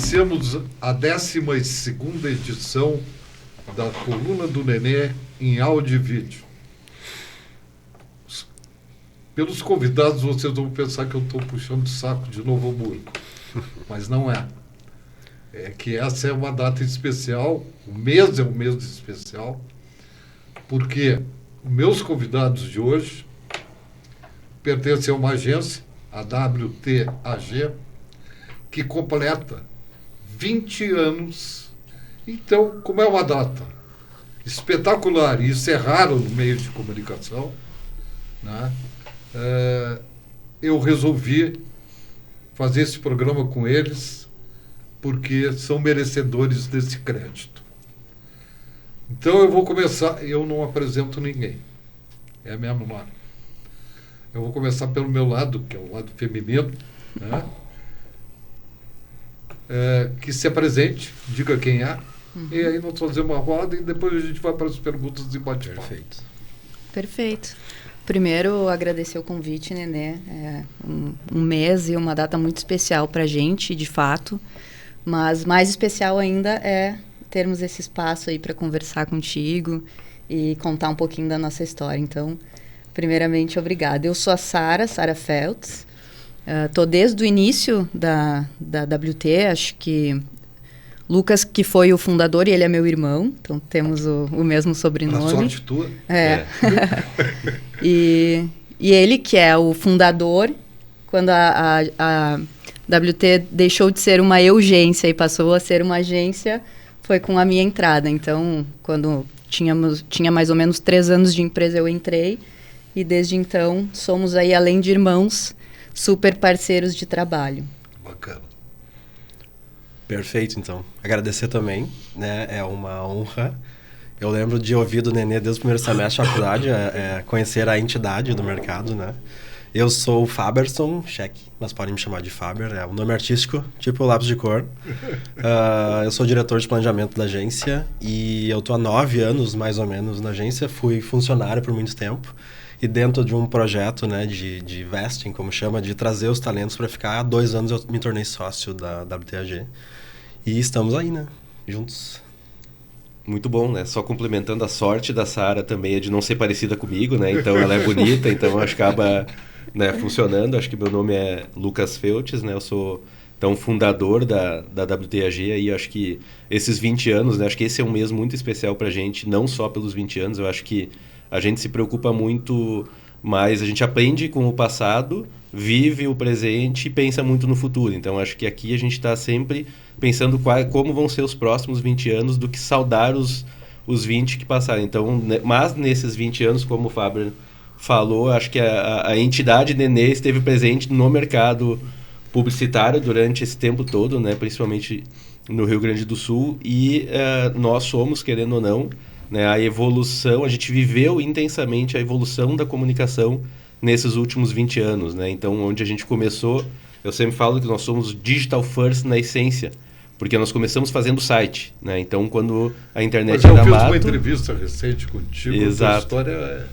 iniciamos a 12ª edição da Coluna do Nenê em áudio e vídeo. Pelos convidados, vocês vão pensar que eu estou puxando o saco de Novo Hamburgo, mas não é. É que essa é uma data especial, o mês é um mês especial, porque meus convidados de hoje pertencem a uma agência, a WTAG, que completa 20 anos. Então, como é uma data espetacular, e isso é raro no meio de comunicação, né? Eu resolvi fazer esse programa com eles, porque são merecedores desse crédito. Então eu vou começar, eu não apresento ninguém, é a minha memória. Eu vou começar pelo meu lado, que é o lado feminino, né? Que se apresente, diga quem é, e aí nós fazemos uma roda e depois a gente vai para as perguntas e bate-papo. Perfeito. Primeiro, agradecer o convite, Nenê. É um mês e uma data muito especial para a gente, de fato. Mas mais especial ainda é termos esse espaço aí para conversar contigo e contar um pouquinho da nossa história. Então, primeiramente, obrigada. Eu sou a Sara Feltz. Estou desde o início da WT, acho que Lucas, que foi o fundador, e ele é meu irmão, então temos o mesmo sobrenome. A sorte tua. E ele, que é o fundador, quando a WT deixou de ser uma urgência e passou a ser uma agência, foi com a minha entrada. Então, quando tinha mais ou menos 3 anos de empresa, eu entrei, e desde então somos aí, além de irmãos, super parceiros de trabalho. Bacana. Perfeito, então. Agradecer também, né? É uma honra. Eu lembro de ouvir do Nenê desde o primeiro semestre da faculdade, conhecer a entidade do mercado, né? Eu sou o Faberson, cheque, mas podem me chamar de Faber, é um nome artístico, tipo lápis de cor. Eu sou diretor de planejamento da agência e eu estou há 9 anos, mais ou menos, na agência. Fui funcionário por muito tempo e dentro de um projeto, né, de vesting, como chama, de trazer os talentos para ficar. Há 2 anos eu me tornei sócio da WTAG e estamos aí, né, juntos. Muito bom, né? Só complementando, a sorte da Sara também é de não ser parecida comigo, né? Então ela é bonita, então acho que acaba, né, funcionando. Acho que meu nome é Lucas Feltz, né? Eu sou então fundador da WTAG, e acho que esses 20 anos, né? Acho que esse é um mês muito especial pra gente, não só pelos 20 anos. Eu acho que a gente se preocupa muito mais, a gente aprende com o passado, vive o presente e pensa muito no futuro. Então acho que aqui a gente está sempre pensando como vão ser os próximos 20 anos, do que saudar os 20 que passaram. Então, mas nesses 20 anos, como o Fábio falou, acho que a entidade Nenê esteve presente no mercado publicitário durante esse tempo todo, né, principalmente no Rio Grande do Sul, e nós somos, querendo ou não, né, a evolução, a gente viveu intensamente a evolução da comunicação nesses últimos 20 anos, né? Então, onde a gente começou, eu sempre falo que nós somos digital first na essência, porque nós começamos fazendo site, né? Então, quando a internet era mato... Eu fiz uma entrevista recente contigo. Exato. A história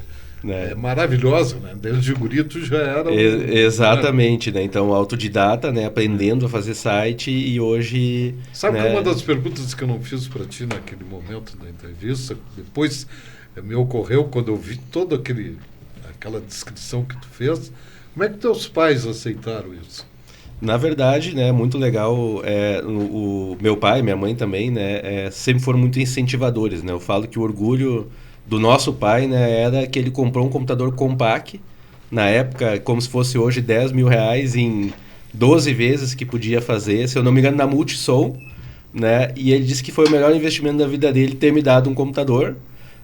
é maravilhosa, né? Desde o gurito já era... Exatamente, né? Então, autodidata, né? Aprendendo a fazer site, e hoje... Sabe, né, que uma das perguntas que eu não fiz para ti naquele momento da entrevista, depois me ocorreu quando eu vi toda aquela descrição que tu fez, como é que teus pais aceitaram isso? Na verdade, né, muito legal, o meu pai, minha mãe também, né, sempre foram muito incentivadores, né? Eu falo que o orgulho do nosso pai, né, era que ele comprou um computador Compaq, na época, como se fosse hoje 10 mil reais em 12 vezes que podia fazer, se eu não me engano, na Multisol, né? E ele disse que foi o melhor investimento da vida dele ter me dado um computador,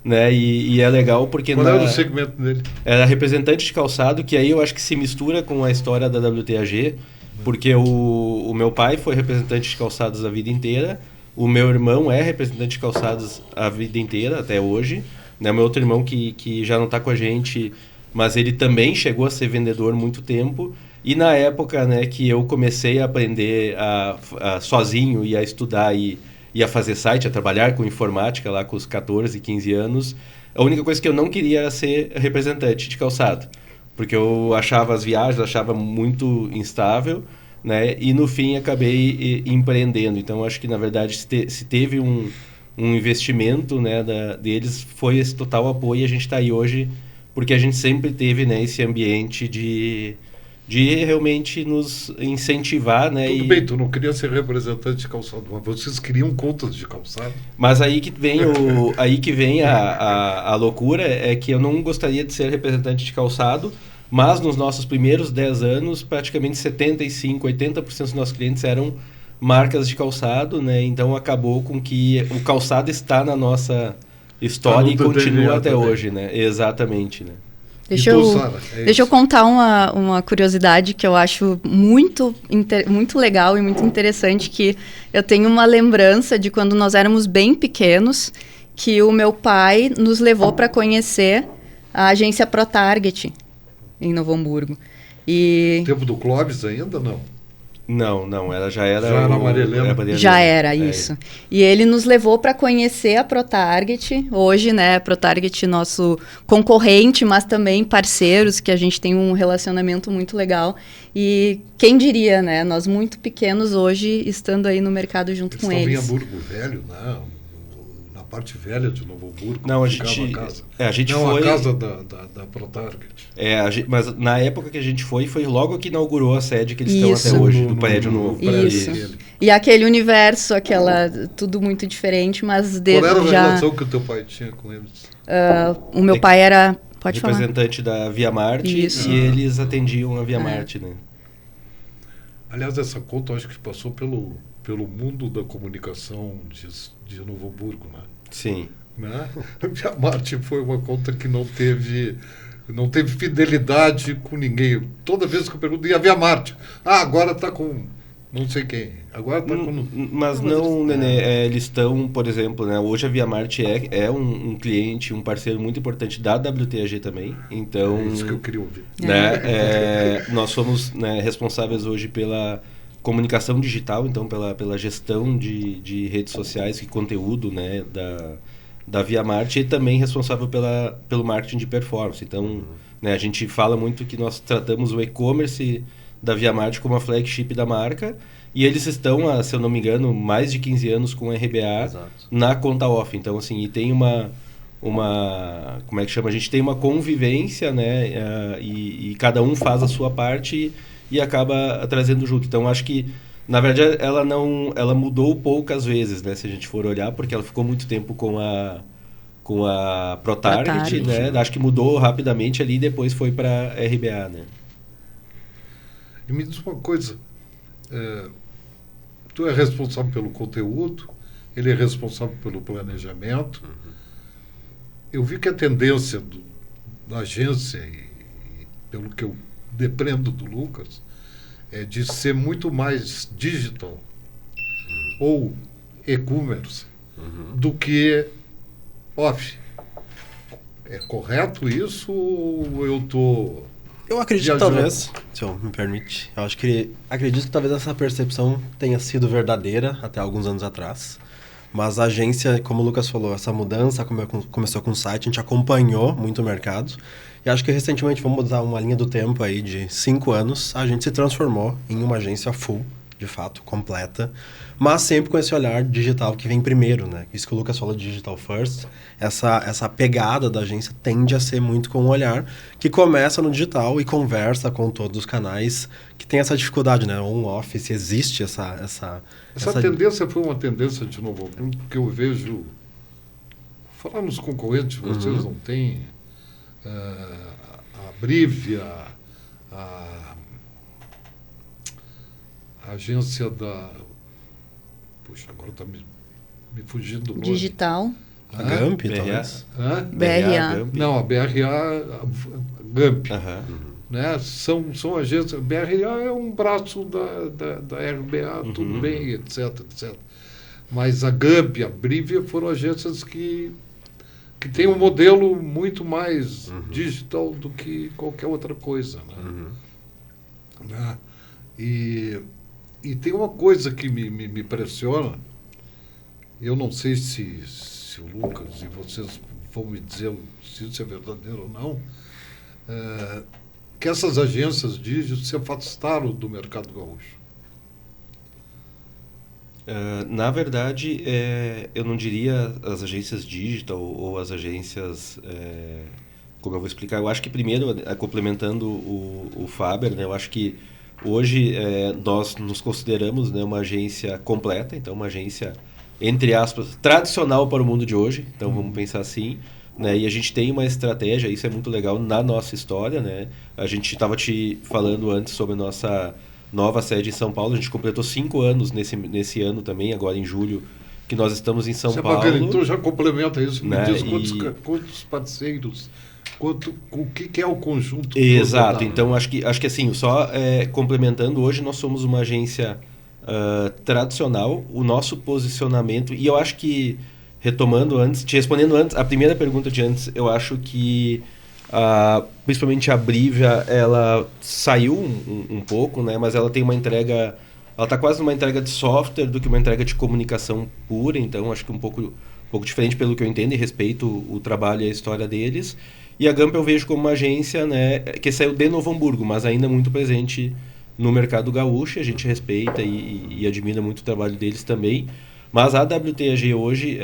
né? E é legal porque... Qual era o segmento dele? Era representante de calçado, que aí eu acho que se mistura com a história da WTAG, porque o meu pai foi representante de calçados a vida inteira, o meu irmão é representante de calçados a vida inteira, até hoje, né? Meu outro irmão que já não está com a gente, mas ele também chegou a ser vendedor muito tempo, e na época, né, que eu comecei a aprender sozinho e a estudar e a fazer site, a trabalhar com informática lá com os 14, 15 anos, a única coisa que eu não queria era ser representante de calçado, porque eu achava as viagens, achava muito instável, né? E no fim acabei empreendendo. Então acho que na verdade se teve um investimento, né, deles, foi esse total apoio, e a gente está aí hoje porque a gente sempre teve, né, esse ambiente de realmente nos incentivar, né? Tudo bem, tu não queria ser representante de calçado, mas vocês queriam contas de calçado. Mas aí que vem a loucura, é que eu não gostaria de ser representante de calçado, mas nos nossos primeiros 10 anos, praticamente 75%, 80% dos nossos clientes eram marcas de calçado, né? Então acabou com que o calçado está na nossa história e continua até hoje, né? Exatamente, né? Deixa tu, eu, Sara, deixa eu contar uma curiosidade que eu acho muito legal e muito interessante, que eu tenho uma lembrança de quando nós éramos bem pequenos, que o meu pai nos levou para conhecer a agência ProTarget em Novo Hamburgo. Tempo do Clóvis ainda, não? Não, ela já era... Já era a Maria Helena. Já era, isso. E ele nos levou para conhecer a ProTarget. Hoje, né, a ProTarget, nosso concorrente, mas também parceiros, que a gente tem um relacionamento muito legal. E quem diria, né, nós muito pequenos hoje, estando aí no mercado junto com eles. Eles estavam em Hamburgo Velho, né? Na parte velha de Novo Hamburgo. Não, a gente foi... a casa da ProTarget. Mas na época que a gente foi logo que inaugurou a sede que eles estão até hoje, no prédio novo. Isso. E aquele universo, tudo muito diferente, mas Qual era a relação que o teu pai tinha com eles? O meu pai era... Pode falar. Representante da Via Marte. Isso. E eles atendiam a Via Marte, né? Aliás, essa conta eu acho que passou pelo mundo da comunicação de Novo Hamburgo, né? Sim. Né? A Via Marte foi uma conta que não teve fidelidade com ninguém. Toda vez que eu pergunto, e a Via Marte? Agora está com não sei quem. Agora está com... Mas não, Nenê, eles estão, por exemplo, né, hoje a Via Marte é um cliente, um parceiro muito importante da WTAG também. Então, é isso que eu queria ouvir. Né, nós somos, né, responsáveis hoje pela comunicação digital, então pela gestão de redes sociais e conteúdo, né, da Via Marte, e também responsável pelo marketing de performance. Então, né, a gente fala muito que nós tratamos o e-commerce da Via Marte como a flagship da marca, e eles estão há, se eu não me engano, mais de 15 anos com o RBA. Exato. Na conta off. Então, assim, e tem uma como é que chama? A gente tem uma convivência, né, e cada um faz a sua parte e acaba trazendo junto. Então, acho que na verdade, ela mudou poucas vezes, né? Se a gente for olhar, porque ela ficou muito tempo com a ProTarget, né? Acho que mudou rapidamente ali e depois foi para RBA, né? E me diz uma coisa, tu é responsável pelo conteúdo, ele é responsável pelo planejamento. Eu vi que a tendência da agência, e pelo que eu depreendo do Lucas, é de ser muito mais digital ou e-commerce do que off. É correto isso ou eu estou... Eu acredito que talvez, se eu me permite, acredito que talvez essa percepção tenha sido verdadeira até alguns anos atrás. Mas a agência, como o Lucas falou, essa mudança começou com o site, a gente acompanhou muito o mercado. E acho que recentemente, vamos usar uma linha do tempo aí de 5 anos, a gente se transformou em uma agência full, de fato, completa, mas sempre com esse olhar digital que vem primeiro, né? Isso que o Lucas falou de digital first, essa pegada da agência tende a ser muito com um olhar que começa no digital e conversa com todos os canais que tem essa dificuldade, né? On-off, se existe essa tendência foi uma tendência de novo, porque eu vejo, falar nos concorrentes, vocês não têm a Brivia, a agência da... Puxa, agora está me fugindo do nome. Digital. A Gamp, talvez. BRA. Não, a BRA, a Gamp. Né? São agências... A BRA é um braço da RBA, tudo bem, etc. Mas a Gamp e a Brivia foram agências que têm um modelo muito mais digital do que qualquer outra coisa. Né? E tem uma coisa que me impressiona, eu não sei se o Lucas e vocês vão me dizer se isso é verdadeiro ou não, que essas agências digitais se afastaram do mercado gaúcho. Na verdade, eu não diria as agências digital ou as agências, como eu vou explicar. Eu acho que primeiro, complementando o Faber, né, eu acho que hoje nós nos consideramos, né, uma agência completa, então uma agência, entre aspas, tradicional para o mundo de hoje, então vamos pensar assim, né, e a gente tem uma estratégia, isso é muito legal na nossa história, né, a gente estava te falando antes sobre a nossa nova sede em São Paulo. A gente completou 5 anos nesse ano também, agora em julho, que nós estamos em São Isso Paulo. É bacana, então já complementa isso, me né? diz quantos parceiros, o que é o conjunto. Exato, então acho que assim, só complementando, hoje nós somos uma agência tradicional, o nosso posicionamento, e eu acho que, retomando antes, te respondendo antes, a primeira pergunta de antes, eu acho que principalmente a Brivia, ela saiu um pouco, né? Mas ela tem uma entrega, ela está quase numa entrega de software do que uma entrega de comunicação pura, então acho que um pouco diferente pelo que eu entendo e respeito o trabalho e a história deles. E a Gamp eu vejo como uma agência, né, que saiu de Novo Hamburgo, mas ainda muito presente no mercado gaúcho, a gente respeita e admira muito o trabalho deles também. Mas a WTAG hoje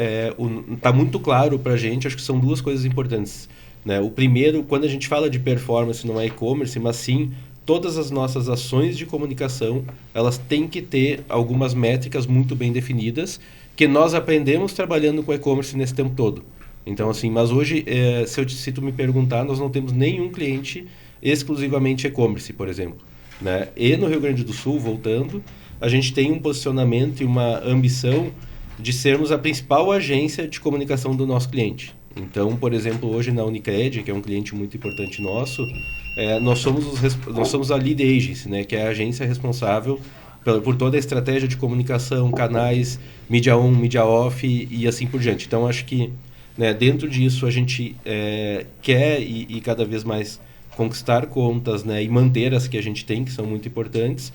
está muito claro para a gente, acho que são duas coisas importantes. Né? O primeiro, quando a gente fala de performance, não é e-commerce, mas sim todas as nossas ações de comunicação, elas têm que ter algumas métricas muito bem definidas, que nós aprendemos trabalhando com e-commerce nesse tempo todo. Então, assim, mas hoje, se tu me perguntar, nós não temos nenhum cliente exclusivamente e-commerce, por exemplo. Né? E no Rio Grande do Sul, voltando, a gente tem um posicionamento e uma ambição de sermos a principal agência de comunicação do nosso cliente. Então, por exemplo, hoje na Unicred, que é um cliente muito importante nosso, nós somos a lead agency, né, que é a agência responsável por toda a estratégia de comunicação, canais, mídia on, mídia off e assim por diante. Então, acho que, né, dentro disso a gente quer e cada vez mais conquistar contas, né, e manter as que a gente tem, que são muito importantes.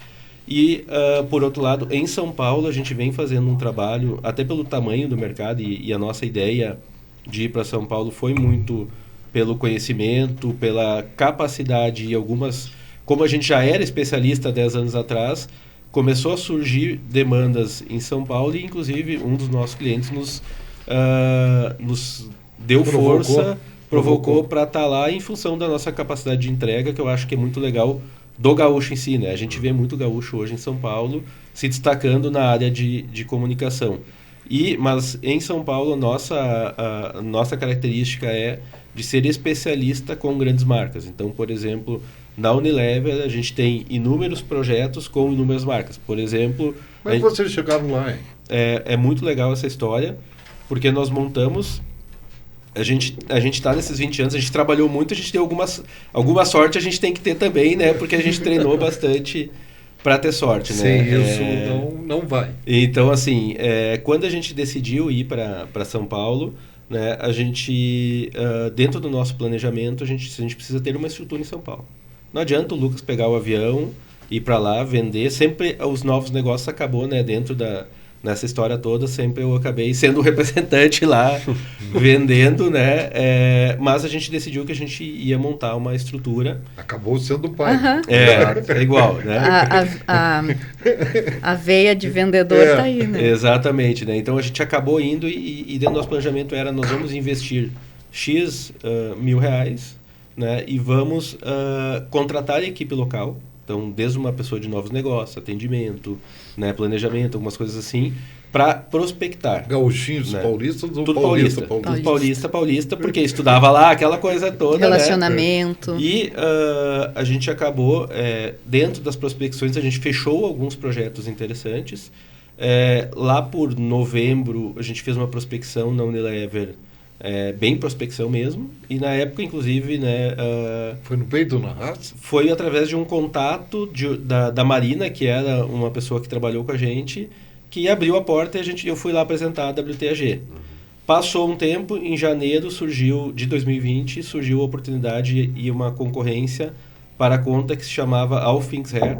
E, por outro lado, em São Paulo, a gente vem fazendo um trabalho, até pelo tamanho do mercado e a nossa ideia de ir para São Paulo foi muito pelo conhecimento, pela capacidade e algumas... Como a gente já era especialista 10 anos atrás, começou a surgir demandas em São Paulo e, inclusive, um dos nossos clientes nos deu provocou para estar lá em função da nossa capacidade de entrega, que eu acho que é muito legal do gaúcho em si, né? A gente vê muito gaúcho hoje em São Paulo se destacando na área de comunicação. Mas em São Paulo, a nossa característica é de ser especialista com grandes marcas. Então, por exemplo, na Unilever, a gente tem inúmeros projetos com inúmeras marcas. Por exemplo... Como é que vocês chegaram lá, hein? É muito legal essa história, porque nós montamos... A gente está nesses 20 anos, a gente trabalhou muito, a gente tem alguma sorte, a gente tem que ter também, né? Porque a gente treinou bastante para ter sorte, né? Sem isso não vai. Então, assim, quando a gente decidiu ir para São Paulo, né, a gente, dentro do nosso planejamento, a gente precisa ter uma estrutura em São Paulo. Não adianta o Lucas pegar o avião, ir para lá, vender. Sempre os novos negócios acabou, né, nessa história toda, sempre eu acabei sendo o representante lá, vendendo, né? Mas a gente decidiu que a gente ia montar uma estrutura. Acabou sendo o pai. É igual, né? A veia de vendedor está aí, né? Exatamente, né? Então a gente acabou indo e dentro do nosso planejamento nós vamos investir X R$1.000, né? E vamos contratar a equipe local. Então, desde uma pessoa de novos negócios, atendimento, né, planejamento, algumas coisas assim, para prospectar. Gauchinhos, né? Paulistas ou tudo paulista, porque estudava lá, aquela coisa toda. Relacionamento. Né? E a gente acabou, dentro das prospecções, a gente fechou alguns projetos interessantes. Lá por novembro, a gente fez uma prospecção na Unilever, bem prospecção mesmo, e na época, inclusive, né, foi no peito na raça? Foi através de um contato da Marina, que era uma pessoa que trabalhou com a gente, que abriu a porta e eu fui lá apresentar a WTAG. Passou um tempo, em janeiro de 2020, surgiu a oportunidade e uma concorrência para a conta que se chamava All Things Hair,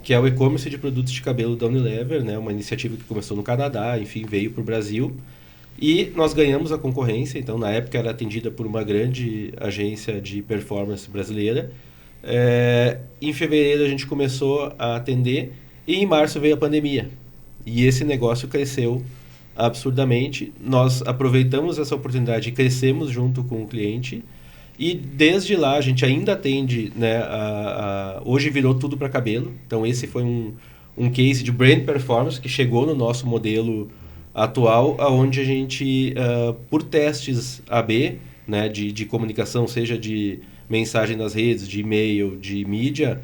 que é o e-commerce de produtos de cabelo da Unilever, né, uma iniciativa que começou no Canadá, enfim, veio para o Brasil. E nós ganhamos a concorrência, então na época era atendida por uma grande agência de performance brasileira. Em fevereiro a gente começou a atender e em março veio a pandemia. E esse negócio cresceu absurdamente. Nós aproveitamos essa oportunidade e crescemos junto com o cliente. E desde lá a gente ainda atende, né, hoje virou tudo para cabelo. Então esse foi um case de brand performance que chegou no nosso modelo atual, onde a gente, por testes AB, né, de comunicação, seja de mensagem nas redes, de e-mail, de mídia,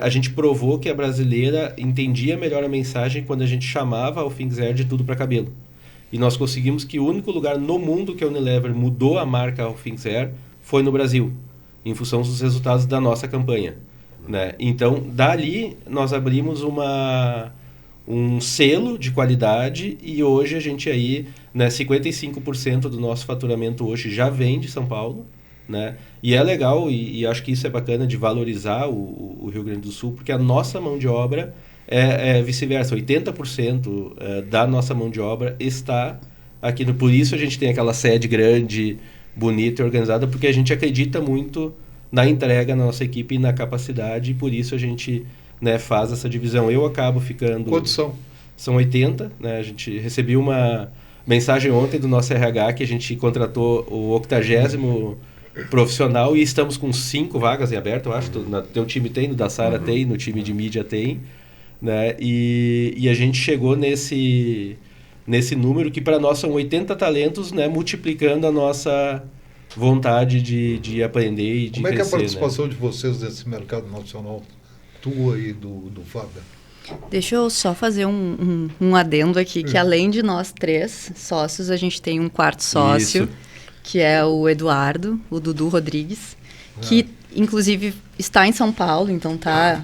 a gente provou que a brasileira entendia melhor a mensagem quando a gente chamava a Things Hair de tudo para cabelo. E nós conseguimos que o único lugar no mundo que a Unilever mudou a marca Things Hair foi no Brasil, em função dos resultados da nossa campanha, né? Então, dali, nós abrimos um selo de qualidade e hoje a gente aí, né, 55% do nosso faturamento hoje já vem de São Paulo, né? E é legal, e acho que isso é bacana de valorizar o Rio Grande do Sul, porque a nossa mão de obra é vice-versa, 80% da nossa mão de obra está aqui. Por isso a gente tem aquela sede grande, bonita e organizada, porque a gente acredita muito na entrega na nossa equipe e na capacidade, e por isso a gente, né, faz essa divisão. Eu acabo ficando... Quantos são? São 80, né? A gente recebeu uma mensagem ontem do nosso RH que a gente contratou o 80º profissional e estamos com 5 vagas em aberto, eu acho. No teu time tem, no da Sara tem, no time de mídia tem, né? E a gente chegou nesse número que para nós são 80 talentos, né, multiplicando a nossa vontade de aprender e de Como é que é a crescer, participação né? de vocês nesse mercado nacional? Tua e do Fábio? Deixa eu só fazer um adendo aqui, que além de nós 3 sócios, a gente tem um quarto sócio, Isso. que é o Eduardo, o Dudu Rodrigues, que inclusive está em São Paulo, então tá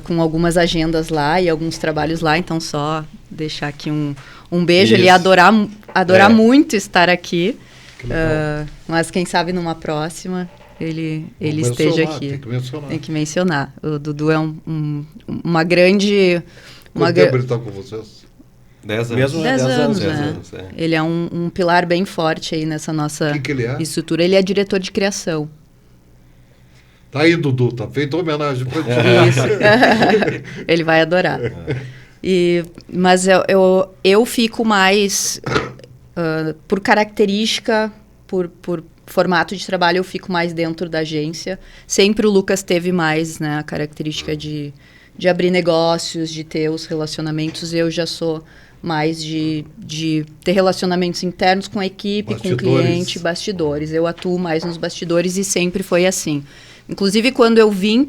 com algumas agendas lá e alguns trabalhos lá, então só deixar aqui um beijo. Isso. Ele ia adorar muito estar aqui, Que legal. mas quem sabe numa próxima ele Vamos esteja mencionar, aqui. Tem que mencionar. Tem que mencionar. O Dudu é uma grande... Quanto tempo ele está com vocês? 10 anos. Mesmo 10 anos, 10 né? anos, é. Ele é um pilar bem forte aí nessa nossa Quem que ele é? estrutura. Ele é diretor de criação. Tá aí, Dudu, tá feita homenagem para ti. Isso. Ele vai adorar. Mas eu fico mais, por característica, por formato de trabalho, eu fico mais dentro da agência. Sempre o Lucas teve mais, né, a característica de abrir negócios, de ter os relacionamentos. Eu já sou mais de ter relacionamentos internos com a equipe, com o cliente, bastidores. Eu atuo mais nos bastidores e sempre foi assim. Inclusive, quando eu vim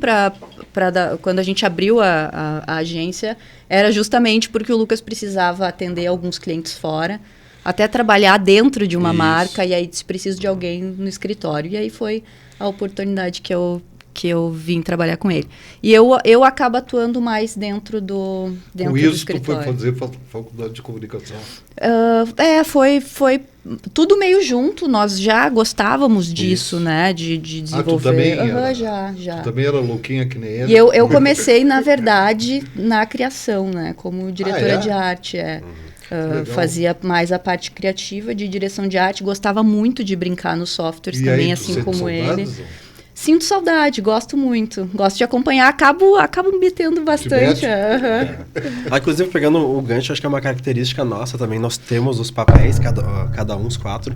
quando a gente abriu a agência, era justamente porque o Lucas precisava atender alguns clientes fora, até trabalhar dentro de uma Isso. marca, e aí disse, preciso de alguém no escritório. E aí foi a oportunidade que eu vim trabalhar com ele. E eu acabo atuando mais dentro do Com isso, tu escritório. foi fazer faculdade de comunicação. Foi tudo meio junto. Nós já gostávamos disso, né? De desenvolver. Tu também Aham, era? já. Tu também era louquinha que nem ele? E eu comecei, na verdade, na criação, né? Como diretora é? de arte. Legal. Fazia mais a parte criativa de direção de arte. Gostava muito de brincar nos softwares também, aí, tu assim sente como saudades, ele. não? Sinto saudade, gosto muito. Gosto de acompanhar, acabo me metendo bastante. mete? Aham. Inclusive, pegando o gancho, acho que é uma característica nossa também. Nós temos os papéis, cada um, os 4,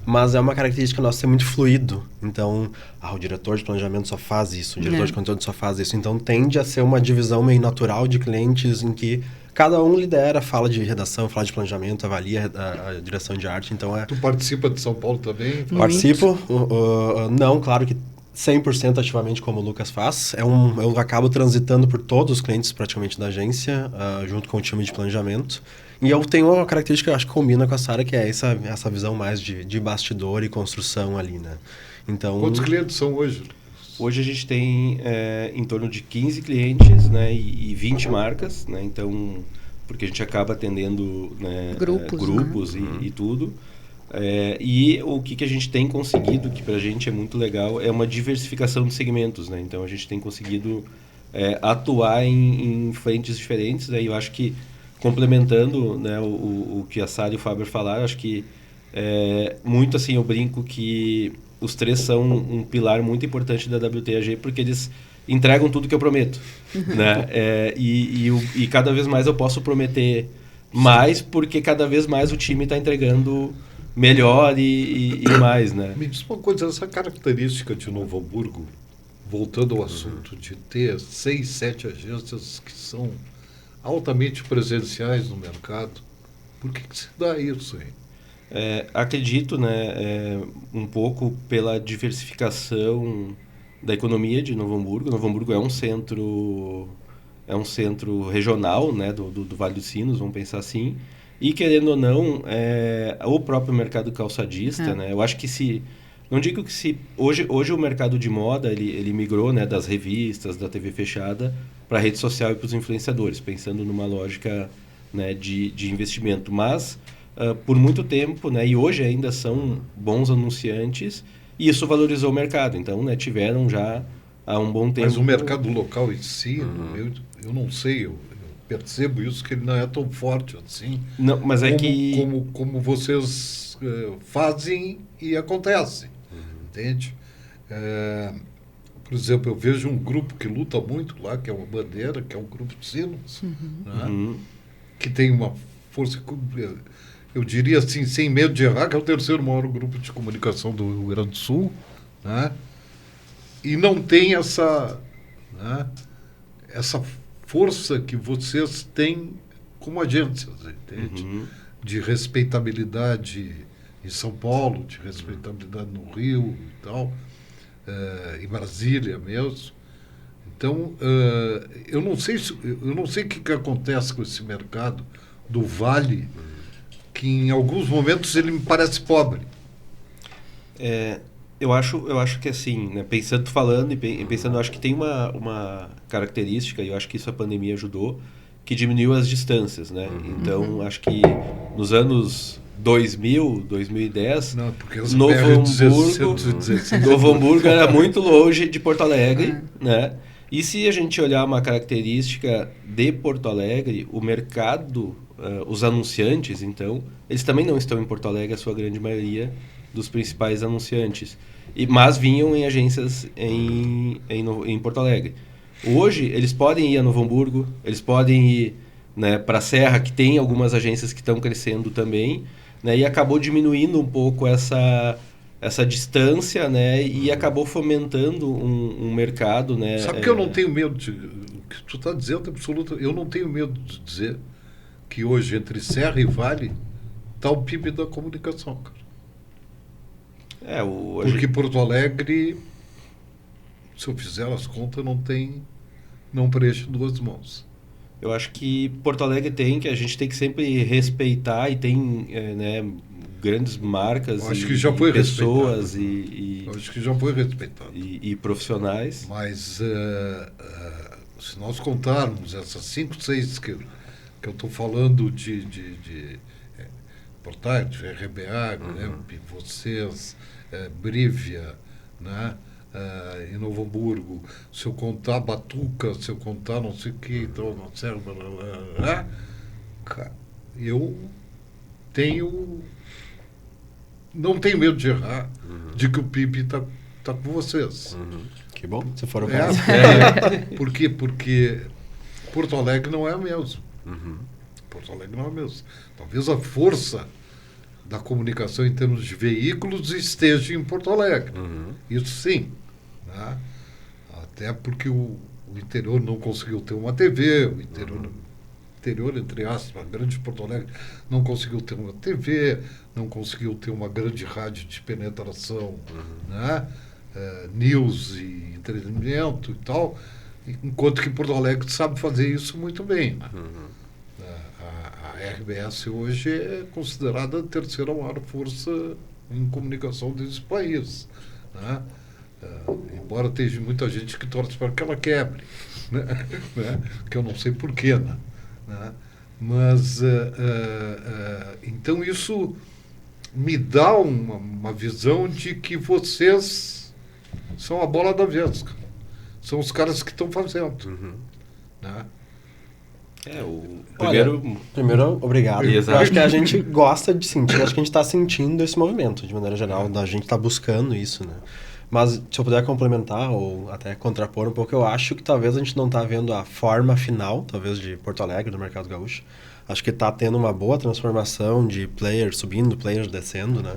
mas é uma característica nossa ser muito fluido. Então, o diretor de planejamento só faz isso, o diretor de conteúdo só faz isso. Então, tende a ser uma divisão meio natural de clientes em que cada um lidera, fala de redação, fala de planejamento, avalia a direção de arte. Então, Tu participa de São Paulo também? participo. Não, claro que 100% ativamente como o Lucas faz. Eu acabo transitando por todos os clientes praticamente da agência, junto com o time de planejamento. E eu tenho uma característica que eu acho que combina com a Sara, que é essa visão mais de bastidor e construção ali, né? Então, Quantos clientes são hoje? Hoje a gente tem em torno de 15 clientes, né, e 20 marcas, né, então, porque a gente acaba atendendo, né, grupos e tudo. E o que a gente tem conseguido, que para a gente é muito legal, é uma diversificação de segmentos, né? Então a gente tem conseguido atuar em frentes diferentes, né? E eu acho que, complementando, né, o que a Sara e o Fábio falaram, acho que muito assim, eu brinco que os 3 são um pilar muito importante da WTAG, porque eles entregam tudo que eu prometo, né? E cada vez mais eu posso prometer mas porque cada vez mais o time está entregando melhor e mais, né? Me diz uma coisa, essa característica de Novo Hamburgo, voltando ao assunto de ter 6, 7 agências que são altamente presenciais no mercado, por que se dá isso aí? Acredito, né, um pouco pela diversificação da economia de Novo Hamburgo. Novo Hamburgo é um centro regional, né, do Vale dos Sinos, vamos pensar assim. E querendo ou não, o próprio mercado calçadista, né, eu acho que não digo que hoje o mercado de moda ele migrou, né, das revistas, da TV fechada para a rede social e para os influenciadores, pensando numa lógica, né, de investimento, mas por muito tempo, né, e hoje ainda são bons anunciantes, e isso valorizou o mercado. Então, né, tiveram já há um bom tempo... Mas o mercado local em si, eu não sei, eu percebo isso, que ele não é tão forte assim. Não, mas como vocês fazem e acontece, entende? Por exemplo, eu vejo um grupo que luta muito lá, que é uma bandeira, que é um grupo de sinos, né? Que tem uma força... Eu diria assim, sem medo de errar, que é o terceiro maior grupo de comunicação do Rio Grande do Sul, né? E não tem essa, né, essa força que vocês têm como agências, entende? De respeitabilidade em São Paulo, de respeitabilidade no Rio e tal, em Brasília mesmo. Então, eu não sei o que acontece com esse mercado do Vale, que em alguns momentos ele me parece pobre. Eu acho que assim, né, falando e pensando, eu acho que tem uma característica, e eu acho que isso a pandemia ajudou, que diminuiu as distâncias, né? Então, acho que nos anos 2000, 2010, Novo Hamburgo era muito longe de Porto Alegre, né? E se a gente olhar uma característica de Porto Alegre, o mercado, os anunciantes, então, eles também não estão em Porto Alegre, a sua grande maioria dos principais anunciantes, mas vinham em agências em Porto Alegre. Hoje, eles podem ir a Novo Hamburgo, eles podem ir, né, para a Serra, que tem algumas agências que estão crescendo também, né, e acabou diminuindo um pouco essa distância, né, e acabou fomentando um mercado, né. Sabe que eu não tenho medo de... O que tu está dizendo é absoluto. Eu não tenho medo de dizer que hoje, entre Serra e Vale, está o PIB da comunicação, cara. Porque Porto Alegre, se eu fizer as contas, não preenche duas mãos. Eu acho que Porto Alegre que a gente tem que sempre respeitar, e tem né, grandes marcas e pessoas eu acho que já foi respeitado. E profissionais. Mas se nós contarmos essas 5, 6 que eu estou falando de portais, de RBA, né, vocês, Brívia, né, em Novo Hamburgo, se eu contar Batuca, se eu contar não sei o que, então não serve, eu não tenho medo de errar, de que o PIB está com vocês. Que bom, se for o caso. Por quê? Porque Porto Alegre não é a mesma. Porto Alegre não é a mesma. Talvez a força da comunicação em termos de veículos esteja em Porto Alegre. Isso sim. Né? Até porque o interior não conseguiu ter uma TV, o interior, entre aspas, a grande Porto Alegre, não conseguiu ter uma TV, não conseguiu ter uma grande rádio de penetração, né? News e entretenimento e tal, enquanto que Porto Alegre sabe fazer isso muito bem. Né? A RBS hoje é considerada a terceira maior força em comunicação desse país. Né? Embora esteja muita gente que torce para que ela quebre, né? Que eu não sei porquê. Né? Mas, então, isso me dá uma visão de que vocês são a bola da vez. São os caras que estão fazendo. Né? Primeiro, obrigado. Eu acho que a gente gosta de sentir, acho que a gente está sentindo esse movimento, de maneira geral, a gente está buscando isso, né? Mas, se eu puder complementar ou até contrapor um pouco, eu acho que talvez a gente não está vendo a forma final, talvez, de Porto Alegre, do mercado gaúcho. Acho que está tendo uma boa transformação de players subindo, players descendo, né?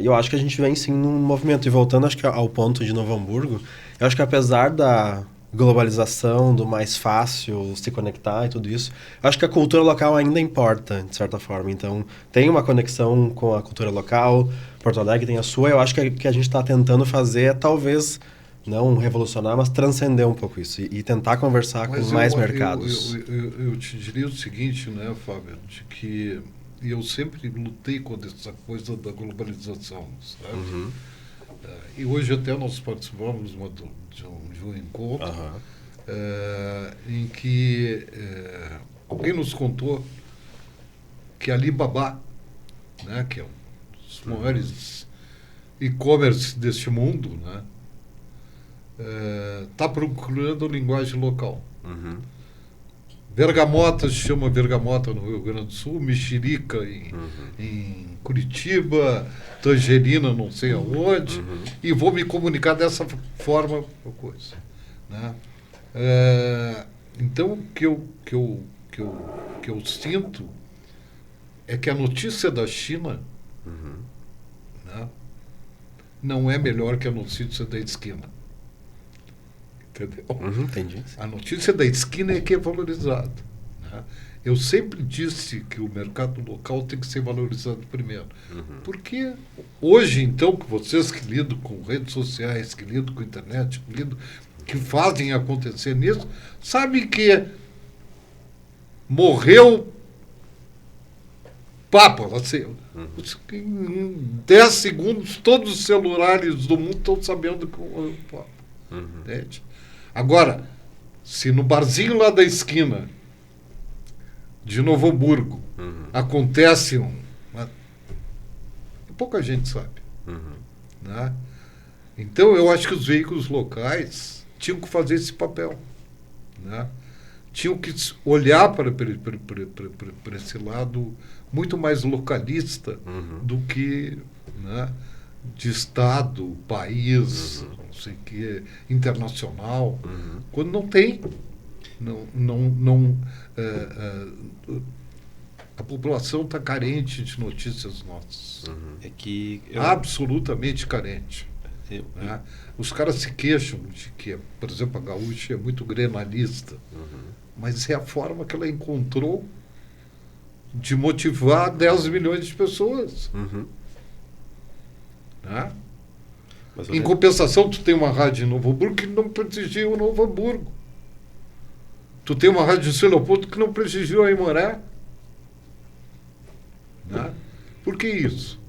E eu acho que a gente vem sim num movimento. E voltando acho que ao ponto de Novo Hamburgo, eu acho que apesar da globalização, do mais fácil se conectar e tudo isso, eu acho que a cultura local ainda importa, de certa forma. Então, tem uma conexão com a cultura local, Porto Alegre tem a sua, eu acho que a gente está tentando fazer é talvez, não revolucionar, mas transcender um pouco isso e tentar conversar com mais mercados. Eu te diria o seguinte, né, Fábio, de que eu sempre lutei contra essa coisa da globalização, sabe? Uhum. E hoje até nós participamos de um encontro em que alguém nos contou que a Alibaba, né, que é um dos maiores e-commerce deste mundo, né, está procurando linguagem local. Uhum. Bergamota se chama Bergamota no Rio Grande do Sul, Mexerica em Curitiba, Tangerina não sei aonde, e vou me comunicar dessa forma com a coisa, né? Então, o que eu sinto é que a notícia da China, né, não é melhor que a notícia da esquina. Entendeu? Entendi. A notícia da esquina é que é valorizada, né? Eu sempre disse que o mercado local tem que ser valorizado primeiro. Porque hoje, então, que vocês que lidam com redes sociais, que lidam com internet, que fazem acontecer nisso, sabem que morreu Papa, assim, em 10 segundos todos os celulares do mundo estão sabendo que o Papa. Entende? Agora, se no barzinho lá da esquina de Novo Hamburgo acontece pouca gente sabe. Né? Então, eu acho que os veículos locais tinham que fazer esse papel. Né? Tinham que olhar para esse lado muito mais localista do que, né, de Estado, país, não sei o que, internacional, quando não tem. A população está carente de notícias nossas. É que absolutamente carente. Né? Os caras se queixam de que, por exemplo, a Gaúcha é muito grenalista, mas é a forma que ela encontrou de motivar 10 milhões de pessoas. Né? Em compensação, tu tem uma rádio em Novo Hamburgo que não prestigia o Novo Hamburgo. Tu tem uma rádio de São Leopoldo que não prestigia o Aimoré. Né? Por que isso?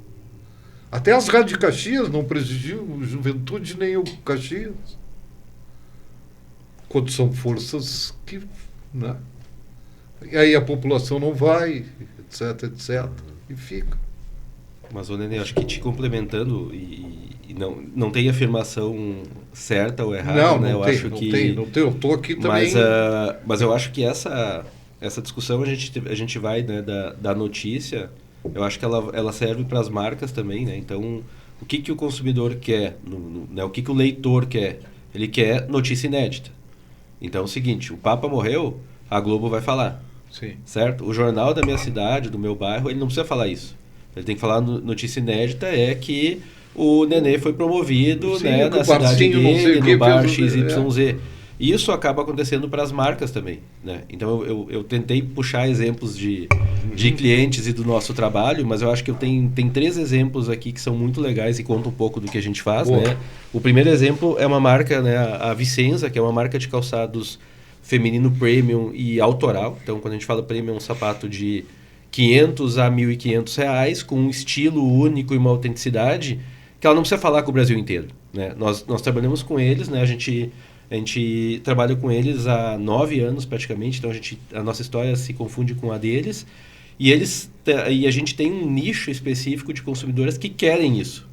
Até as rádios de Caxias não prestigiam o Juventude nem o Caxias. Quando são forças que... Né? E aí a população não vai, etc, e fica. Mas, ô Nenê, acho que te complementando, e não tem afirmação certa ou errada, não, né? Não tem, eu estou aqui também... Mas eu acho que essa discussão a gente vai, né, da notícia, eu acho que ela serve para as marcas também, né? Então, o que o consumidor quer, né? O que o leitor quer? Ele quer notícia inédita. Então é o seguinte, o Papa morreu, a Globo vai falar. Sim. Certo? O jornal da minha cidade, do meu bairro, ele não precisa falar isso. Ele tem que falar notícia inédita, é que o Nenê foi promovido, sim, né, na cidade dele, no bar XYZ. Isso acaba acontecendo para as marcas também, né? Então eu tentei puxar exemplos de clientes e do nosso trabalho, mas eu acho que tem 3 exemplos aqui que são muito legais e contam um pouco do que a gente faz, né? O primeiro exemplo é uma marca, né, a Vicenza, que é uma marca de calçados feminino premium e autoral. Então, quando a gente fala premium, é um sapato de 500 a 1.500 reais, com um estilo único e uma autenticidade que ela não precisa falar com o Brasil inteiro, né? Nós trabalhamos com eles, né? A gente trabalha com eles há 9 anos praticamente, então a nossa história se confunde com a deles, e a gente tem um nicho específico de consumidoras que querem isso.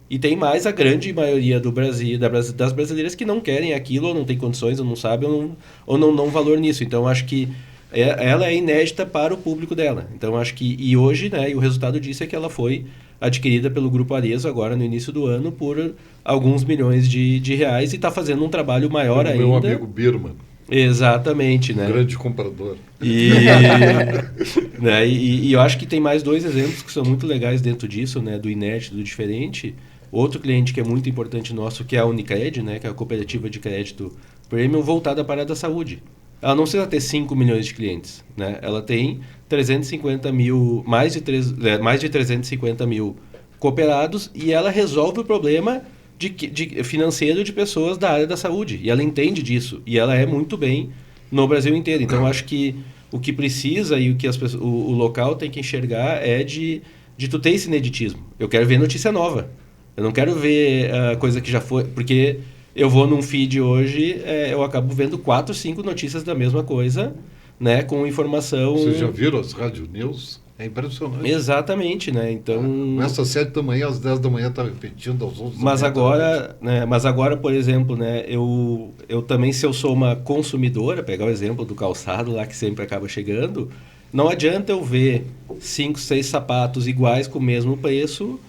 E tem mais a grande maioria do Brasil, das brasileiras que não querem aquilo, ou não tem condições, ou não sabem, ou não dão valor nisso. Então, acho que ela é inédita para o público dela. Então, acho que... E hoje, né, e o resultado disso é que ela foi adquirida pelo Grupo Arezzo agora no início do ano por alguns milhões de reais e está fazendo um trabalho maior ainda. Meu amigo Birman. Exatamente, né? Grande comprador. E, né, e eu acho que tem mais 2 exemplos que são muito legais dentro disso, né? Do inédito, do diferente. Outro cliente que é muito importante nosso, que é a Unicred, né? Que é a cooperativa de crédito premium voltada para a área da saúde. Ela não precisa ter 5 milhões de clientes, né? Ela tem 350 mil, mais de 350 mil cooperados e ela resolve o problema financeiro de pessoas da área da saúde. E ela entende disso. E ela é muito bem no Brasil inteiro. Então, eu acho que o que precisa e o que o local tem que enxergar é de tu ter esse ineditismo. Eu quero ver notícia nova. Eu não quero ver coisa que já foi... Porque eu vou num feed hoje, eu acabo vendo 4, 5 notícias da mesma coisa, né? Com informação... Vocês já viram as rádio news? É impressionante. Exatamente, né? Então... Começa às 7 da manhã, às 10 da manhã está repetindo, às 11 da Mas manhã agora, né, por exemplo, né, eu também, se eu sou uma consumidora, pegar o exemplo do calçado lá que sempre acaba chegando, não adianta eu ver 5, 6 sapatos iguais com o mesmo preço,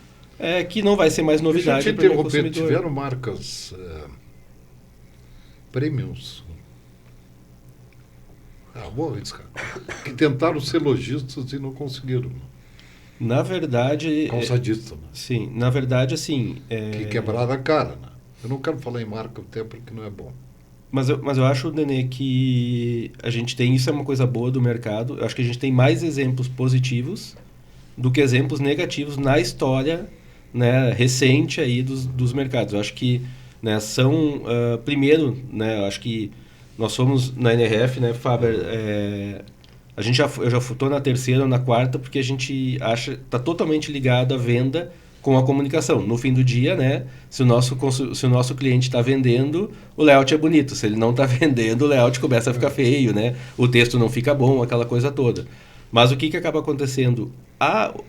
que não vai ser mais novidade para o consumidor. Tiveram marcas premiums. Vou arriscar. Que tentaram ser lojistas e não conseguiram. Na verdade... Calçadista, né? Sim, na verdade, assim... Que quebraram a cara, né? Eu não quero falar em marca até porque não é bom. Mas eu acho, Nenê, que a gente tem... Isso é uma coisa boa do mercado. Eu acho que a gente tem mais exemplos positivos do que exemplos negativos na história, né, recente aí dos mercados. Eu acho que, né, são... primeiro, né, eu acho que nós somos na NRF, né, Faber... eu já estou na 3ª ou na 4ª porque a gente está totalmente ligado à venda com a comunicação. No fim do dia, né, se o nosso cliente está vendendo, o layout é bonito. Se ele não está vendendo, o layout começa a ficar feio, né? O texto não fica bom, aquela coisa toda. Mas o que acaba acontecendo?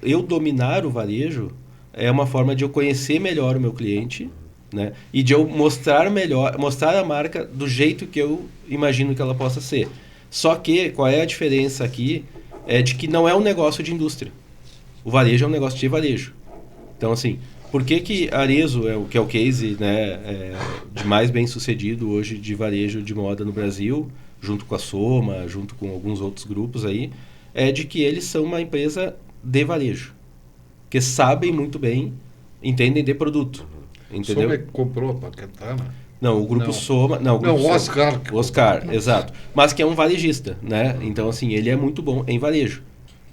Eu dominar o varejo é uma forma de eu conhecer melhor o meu cliente, né? E de eu mostrar a marca do jeito que eu imagino que ela possa ser. Só que, qual é a diferença aqui? É de que não é um negócio de indústria. O varejo é um negócio de varejo. Então, assim, por que Arezzo que é o case, né, de mais bem sucedido hoje de varejo de moda no Brasil, junto com a Soma, junto com alguns outros grupos aí, é de que eles são uma empresa de varejo. Que sabem muito bem, entendem de produto. Entendeu? Soma que comprou a Paquetá, Não, o grupo Soma... Não, o Oscar. Oscar, exato. Mas que é um varejista, né? Então, assim, ele é muito bom em varejo,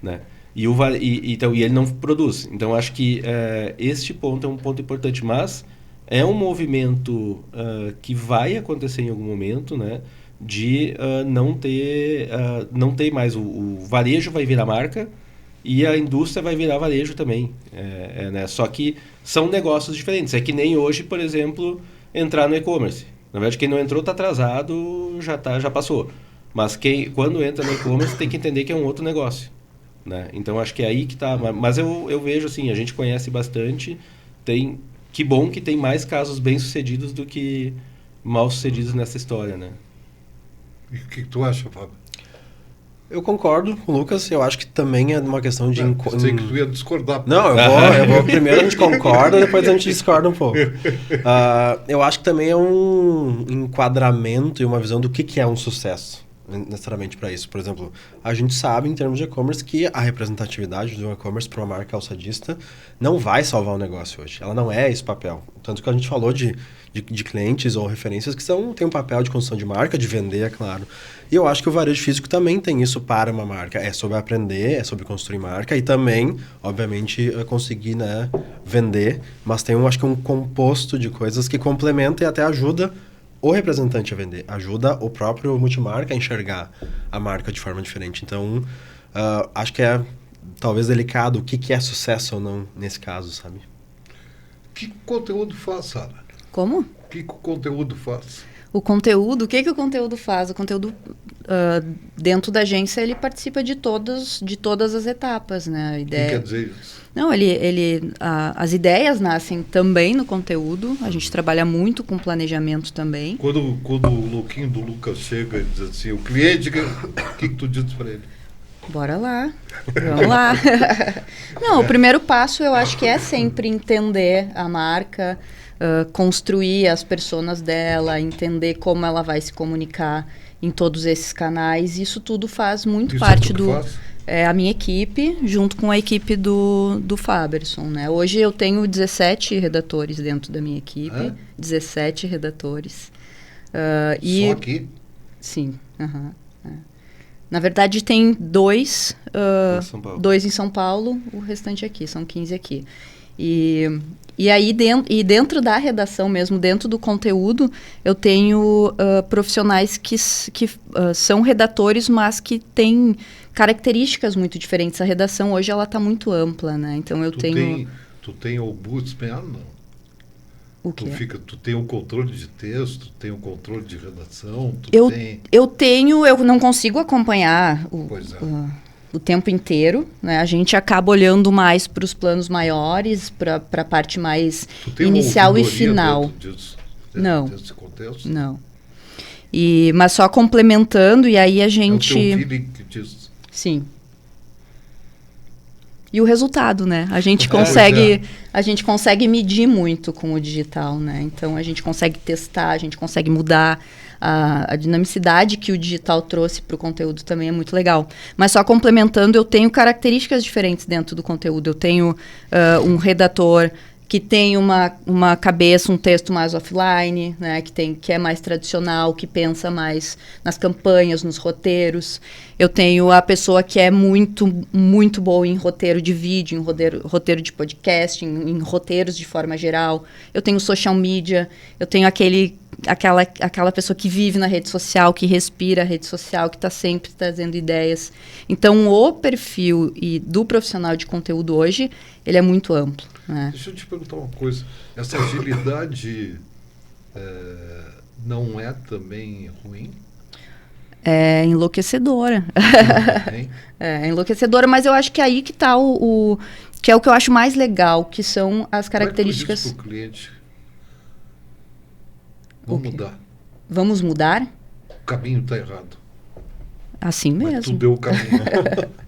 né? E ele não produz. Então, acho que este ponto é um ponto importante. Mas é um movimento que vai acontecer em algum momento, né? De não ter mais... O varejo vai virar marca e a indústria vai virar varejo também. Né? Só que são negócios diferentes. É que nem hoje, por exemplo... entrar no e-commerce. Na verdade, quem não entrou está atrasado, já passou. Mas quando entra no e-commerce tem que entender que é um outro negócio, né? Então, acho que é aí que está. Mas eu vejo assim, a gente conhece bastante, que bom que tem mais casos bem-sucedidos do que mal-sucedidos nessa história, né? E o que tu acha, Fábio? Eu concordo com o Lucas, eu acho que também é uma questão de... Sei que tu ia discordar. Não, eu vou primeiro a gente concorda, depois a gente discorda um pouco. Eu acho que também é um enquadramento e uma visão do que é um sucesso, necessariamente para isso. Por exemplo, a gente sabe em termos de e-commerce que a representatividade do e-commerce para uma marca calçadista não vai salvar o negócio hoje. Ela não é esse papel. Tanto que a gente falou de clientes ou referências que têm um papel de construção de marca, de vender, é claro. E eu acho que o varejo físico também tem isso para uma marca. É sobre aprender, é sobre construir marca e também, obviamente, conseguir, né, vender. Mas tem, acho que, um composto de coisas que complementa e até ajuda o representante a vender. Ajuda o próprio multimarca a enxergar a marca de forma diferente. Então, acho que é talvez delicado o que é sucesso ou não nesse caso, sabe? Que conteúdo faz, Sara? Como? O que o conteúdo faz? O conteúdo, o que o conteúdo faz? O conteúdo, dentro da agência, ele participa de todas as etapas, né? A ideia... O que quer dizer isso? Não, as ideias nascem também no conteúdo. A gente trabalha muito com planejamento também. Quando o louquinho do Lucas chega e diz assim, o cliente, o que tu diz para ele? Bora lá, vamos lá. Não, o primeiro passo eu acho que é sempre entender a marca, construir as personas dela, entender como ela vai se comunicar. em todos esses canais. Isso tudo faz muito Isso parte é tu que do... faz? É a minha equipe, junto com a equipe do Faberson, né? Hoje eu tenho 17 redatores dentro da minha equipe. Hã? 17 redatores. Só aqui? Sim. Aham, é. Na verdade, tem dois Em São Paulo. em São Paulo, o restante aqui, são 15 aqui. E aí, dentro da redação mesmo, dentro do conteúdo, eu tenho profissionais que são redatores, mas que têm características muito diferentes. A redação hoje ela está muito ampla, né? Então eu tenho... Tu tem o Bootsman, não? O quê? Tu tem o controle de texto, tu tem o controle de redação, Eu não consigo acompanhar Pois é. o tempo inteiro, né? A gente acaba olhando mais para os planos maiores, para a parte mais Tu tem inicial uma e ouvidoria final. dentro disso, Não. desse contexto? Não. Mas só complementando, e aí a É o gente... teu feeling que diz. Sim. E o resultado, né? A gente Pois consegue medir muito com o digital, né? Então a gente consegue testar, a gente consegue mudar. A dinamicidade que o digital trouxe para o conteúdo também é muito legal. Mas só complementando, eu tenho características diferentes dentro do conteúdo. Eu tenho um redator que tem uma cabeça, um texto mais offline, né, que é mais tradicional, que pensa mais nas campanhas, nos roteiros. Eu tenho a pessoa que é muito, muito boa em roteiro de vídeo, em roteiro de podcast, em roteiros de forma geral. Eu tenho social media, eu tenho aquela pessoa que vive na rede social, que respira a rede social, que está sempre trazendo ideias. Então, o perfil do profissional de conteúdo hoje, ele é muito amplo. Né? Deixa eu te perguntar uma coisa. Essa agilidade não é também ruim? É enlouquecedora. Hein? É enlouquecedora, mas eu acho que é aí que está que é o que eu acho mais legal, que são as características... Como é que tu diz pro cliente? Vamos mudar. Vamos mudar? O caminho está errado. Assim mesmo. Mas tu deu o caminho.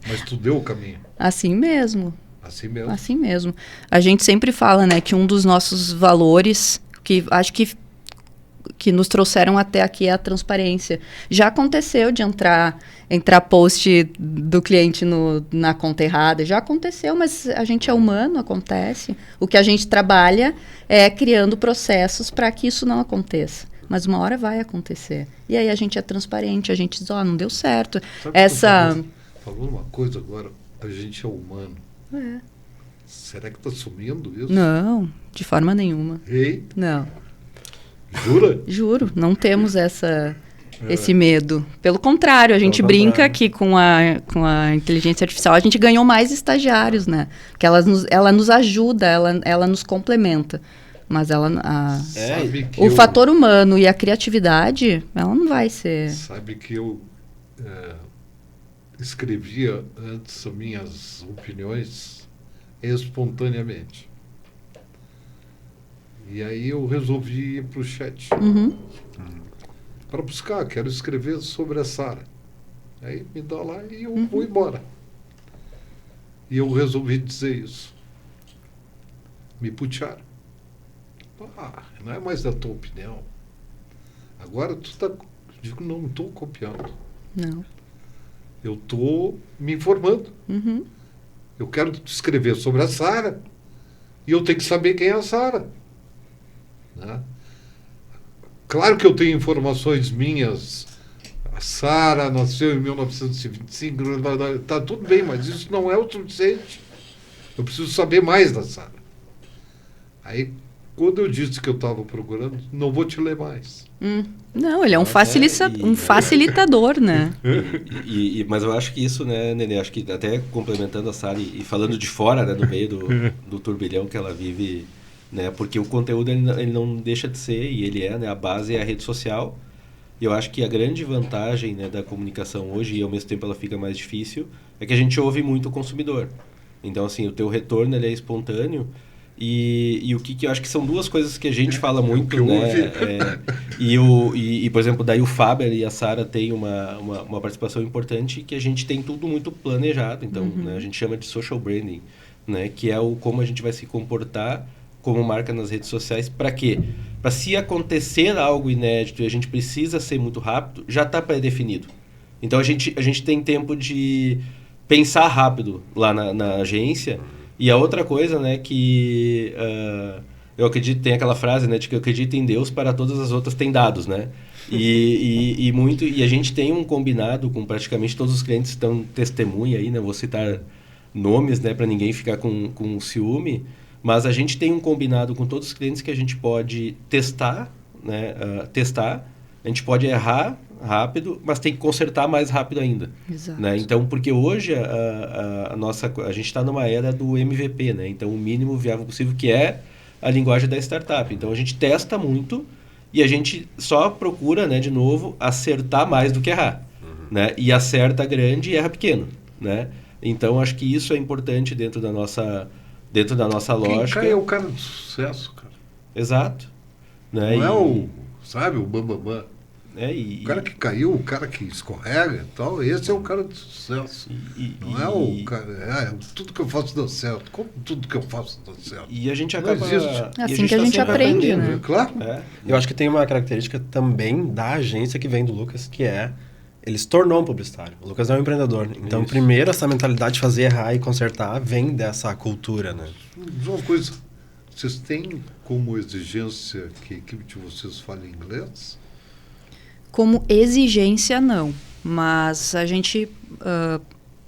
Mas tu deu o caminho. Assim mesmo. Assim mesmo. Assim mesmo. A gente sempre fala, né, que um dos nossos valores, que acho que nos trouxeram até aqui, é a transparência. Já aconteceu de entrar post do cliente na conta errada, já aconteceu, mas a gente é humano, acontece. O que a gente trabalha é criando processos para que isso não aconteça. Mas uma hora vai acontecer. E aí a gente é transparente, a gente diz, não deu certo. Sabe que tu falou uma coisa agora, a gente é humano. É. Será que está sumindo isso? Não, de forma nenhuma. Ei, Não. jura? Juro, não temos esse medo. Pelo contrário, a gente brinca que com a inteligência artificial a gente ganhou mais estagiários, né? Porque ela nos ajuda, ela nos complementa. Mas o fator humano e a criatividade, ela não vai ser... Sabe que eu escrevia antes as minhas opiniões espontaneamente. E aí eu resolvi ir para o chat. Uhum. Para buscar, quero escrever sobre a Sara. Aí me dá lá e eu vou embora. E eu resolvi dizer isso. Me puxaram. Não é mais da tua opinião. Agora tu está... Digo, não estou copiando. Não. Eu estou me informando. Uhum. Eu quero escrever sobre a Sara e eu tenho que saber quem é a Sara. Né? Claro que eu tenho informações minhas. A Sara nasceu em 1925, está tudo bem, mas isso não é o suficiente. Eu preciso saber mais da Sara. Aí, quando eu disse que eu estava procurando, não vou te ler mais. Não, ele é um facilitador, né? Mas eu acho que isso, né, Nenê, acho que até complementando a Sara e falando de fora, né, do meio do turbilhão que ela vive, né, porque o conteúdo ele não deixa de ser, e ele é, né, a base é a rede social. E eu acho que a grande vantagem, né, da comunicação hoje, e ao mesmo tempo ela fica mais difícil, é que a gente ouve muito o consumidor. Então, assim, o teu retorno ele é espontâneo. E o que eu acho que são duas coisas que a gente fala muito, né? Por exemplo, daí o Faber e a Sara têm uma participação importante, que a gente tem tudo muito planejado. Então, né, a gente chama de social branding, né? Que é como a gente vai se comportar como marca nas redes sociais. Para quê? para se acontecer algo inédito e a gente precisa ser muito rápido, já está pré-definido. Então a gente tem tempo de pensar rápido lá na agência. E a outra coisa, né, que eu acredito, tem aquela frase, né, de que eu acredito em Deus, para todas as outras tem dados, né? E a gente tem um combinado com praticamente todos os clientes que estão testemunha aí, né? Vou citar nomes, né, para ninguém ficar com ciúme, mas a gente tem um combinado com todos os clientes que a gente pode testar, né? A gente pode errar rápido, mas tem que consertar mais rápido ainda. Exato. Né? Então, porque hoje a gente está numa era do MVP, né? Então, o mínimo viável possível, que é a linguagem da startup. Então, a gente testa muito e a gente só procura, né, de novo, acertar mais do que errar. Né? E acerta grande e erra pequeno. Né? Então, acho que isso é importante dentro da nossa lógica. Quem cai é o cara de sucesso, cara. Exato. Né? Não é o, sabe, o bambambam. O cara que caiu, o cara que escorrega e tal, esse é o cara de sucesso. Não é o cara, tudo que eu faço deu certo. Como tudo que eu faço deu certo? E a gente Não acaba... existe. Assim que a gente aprende, né? Claro. Eu acho que tem uma característica também da agência que vem do Lucas, que é ele se tornou um publicitário. O Lucas é um empreendedor. Então, Isso. primeiro, essa mentalidade de fazer errar e consertar vem dessa cultura, né? Diz uma coisa, vocês têm como exigência que a equipe de vocês fale inglês? Como exigência, não. Mas a gente,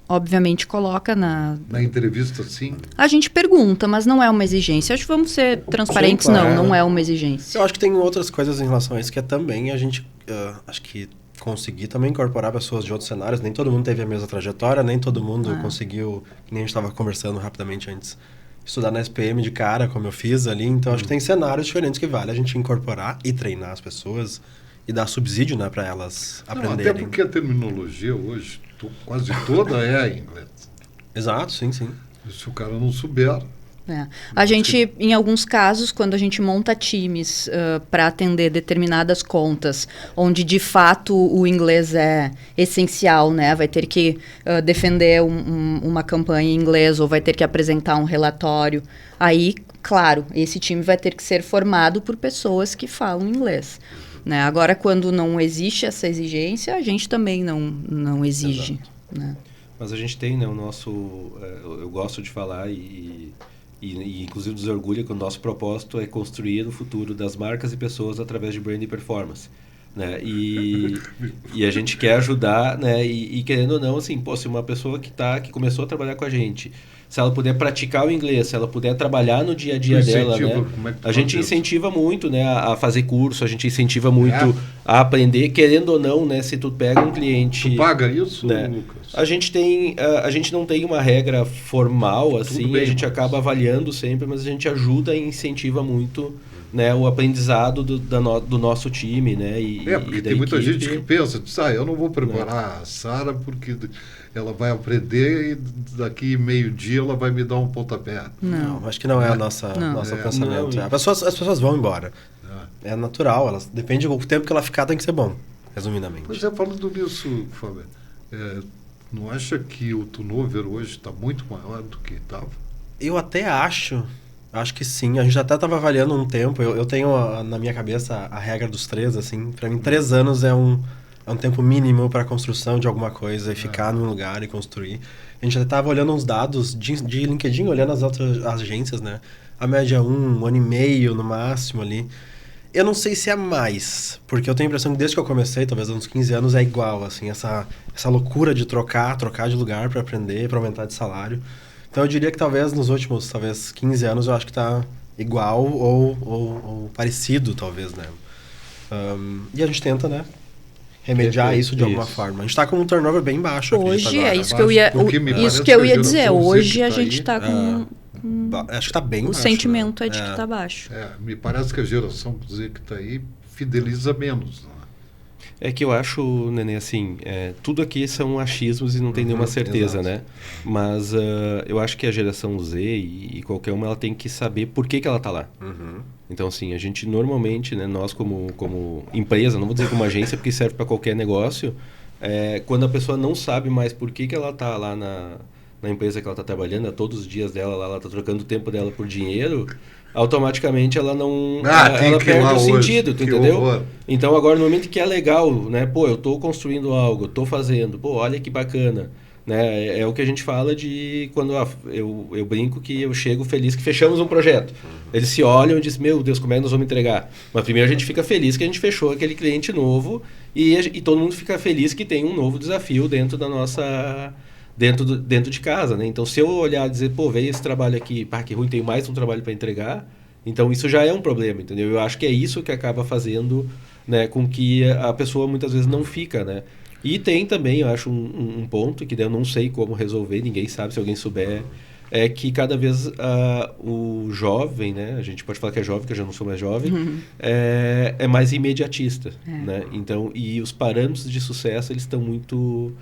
obviamente, coloca na entrevista, sim? A gente pergunta, mas não é uma exigência. Acho que vamos ser transparentes, Sim, claro. não é uma exigência. Eu acho que tem outras coisas em relação a isso que é também a gente, acho que conseguir também incorporar pessoas de outros cenários. Nem todo mundo teve a mesma trajetória, nem todo mundo conseguiu, que nem a gente estava conversando rapidamente antes, estudar na SPM de cara, como eu fiz ali. Então, acho que tem cenários diferentes que vale a gente incorporar e treinar as pessoas e dar subsídio, né, para elas aprenderem. Até porque a terminologia hoje, quase toda é em inglês. Exato, sim. E se o cara não souber... A gente, em alguns casos, quando a gente monta times para atender determinadas contas, onde de fato o inglês é essencial, né? Vai ter que defender uma campanha em inglês ou vai ter que apresentar um relatório. Aí, claro, esse time vai ter que ser formado por pessoas que falam inglês. Né? Agora, quando não existe essa exigência, a gente também não exige. Né? Mas a gente tem, né, o nosso... eu gosto de falar e inclusive nos orgulha que o nosso propósito é construir o futuro das marcas e pessoas através de brand e performance. Né? E a gente quer ajudar, né? E querendo ou não, assim, se uma pessoa que começou a trabalhar com a gente, se ela puder praticar o inglês, se ela puder trabalhar no dia a dia dela, né? A gente incentiva muito, né, a fazer curso, a gente incentiva muito a aprender, querendo ou não, né, se tu pega um cliente... Tu paga isso, né, Lucas? a gente não tem uma regra formal, assim, bem, a gente acaba avaliando sempre, mas a gente ajuda e incentiva muito, né, o aprendizado do nosso time, né? Porque tem muita gente que pensa, eu não vou preparar a Sara porque ela vai aprender e daqui meio-dia ela vai me dar um pontapé. Não, acho que não é o nosso pensamento. As pessoas vão embora. É natural, depende do tempo que ela ficar, tem que ser bom, resumidamente. Mas falando nisso, Fábio, não acha que o turnover hoje está muito maior do que estava? Eu até acho que sim. A gente até estava avaliando um tempo. Eu tenho na minha cabeça a regra dos 3, assim. Para mim, 3 anos é um tempo mínimo para a construção de alguma coisa e ficar num lugar e construir. A gente até estava olhando uns dados de LinkedIn, olhando as outras agências, né? A média 1 ano e meio no máximo ali. Eu não sei se é mais, porque eu tenho a impressão que desde que eu comecei, talvez há uns 15 anos, é igual, assim, essa loucura de trocar de lugar para aprender, para aumentar de salário. Então eu diria que talvez nos últimos 15 anos eu acho que está igual ou parecido, talvez, né? E a gente tenta, né, remediar isso de alguma forma. A gente está com um turnover bem baixo. Hoje agora. É isso que eu ia dizer. Hoje a gente está com... Acho que está bem o baixo. O sentimento né? É de que está baixo. Me parece que a geração que está aí fideliza menos. Né? É que eu acho, Nenê, assim, tudo aqui são achismos e não tem nenhuma certeza, né? Mas eu acho que a geração Z e qualquer uma, ela tem que saber por que ela está lá. Então, assim, a gente normalmente, né, nós como empresa, não vou dizer como agência, porque serve para qualquer negócio, quando a pessoa não sabe mais por que ela está lá na na empresa que ela está trabalhando, todos os dias dela lá, ela está trocando o tempo dela por dinheiro, automaticamente ela não... ela perde o sentido, tu entendeu? Horror. Então agora no momento que é legal, né? Pô, eu estou construindo algo, estou fazendo, pô, olha que bacana. Né? É o que a gente fala de quando eu brinco que eu chego feliz que fechamos um projeto. Eles se olham e dizem, meu Deus, como é que nós vamos entregar? Mas primeiro a gente fica feliz que a gente fechou aquele cliente novo e todo mundo fica feliz que tem um novo desafio dentro da nossa... dentro de casa, né? Então se eu olhar e dizer, pô, veio esse trabalho aqui, pá, que ruim, tem mais um trabalho para entregar, então isso já é um problema, entendeu? Eu acho que é isso que acaba fazendo, né, com que a pessoa muitas vezes não fica, né? E tem também, eu acho, um ponto que eu não sei como resolver, ninguém sabe, se alguém souber, é que cada vez o jovem, né? A gente pode falar que é jovem, que eu já não sou mais jovem, é mais imediatista, né? Então, e os parâmetros de sucesso, eles estão muito...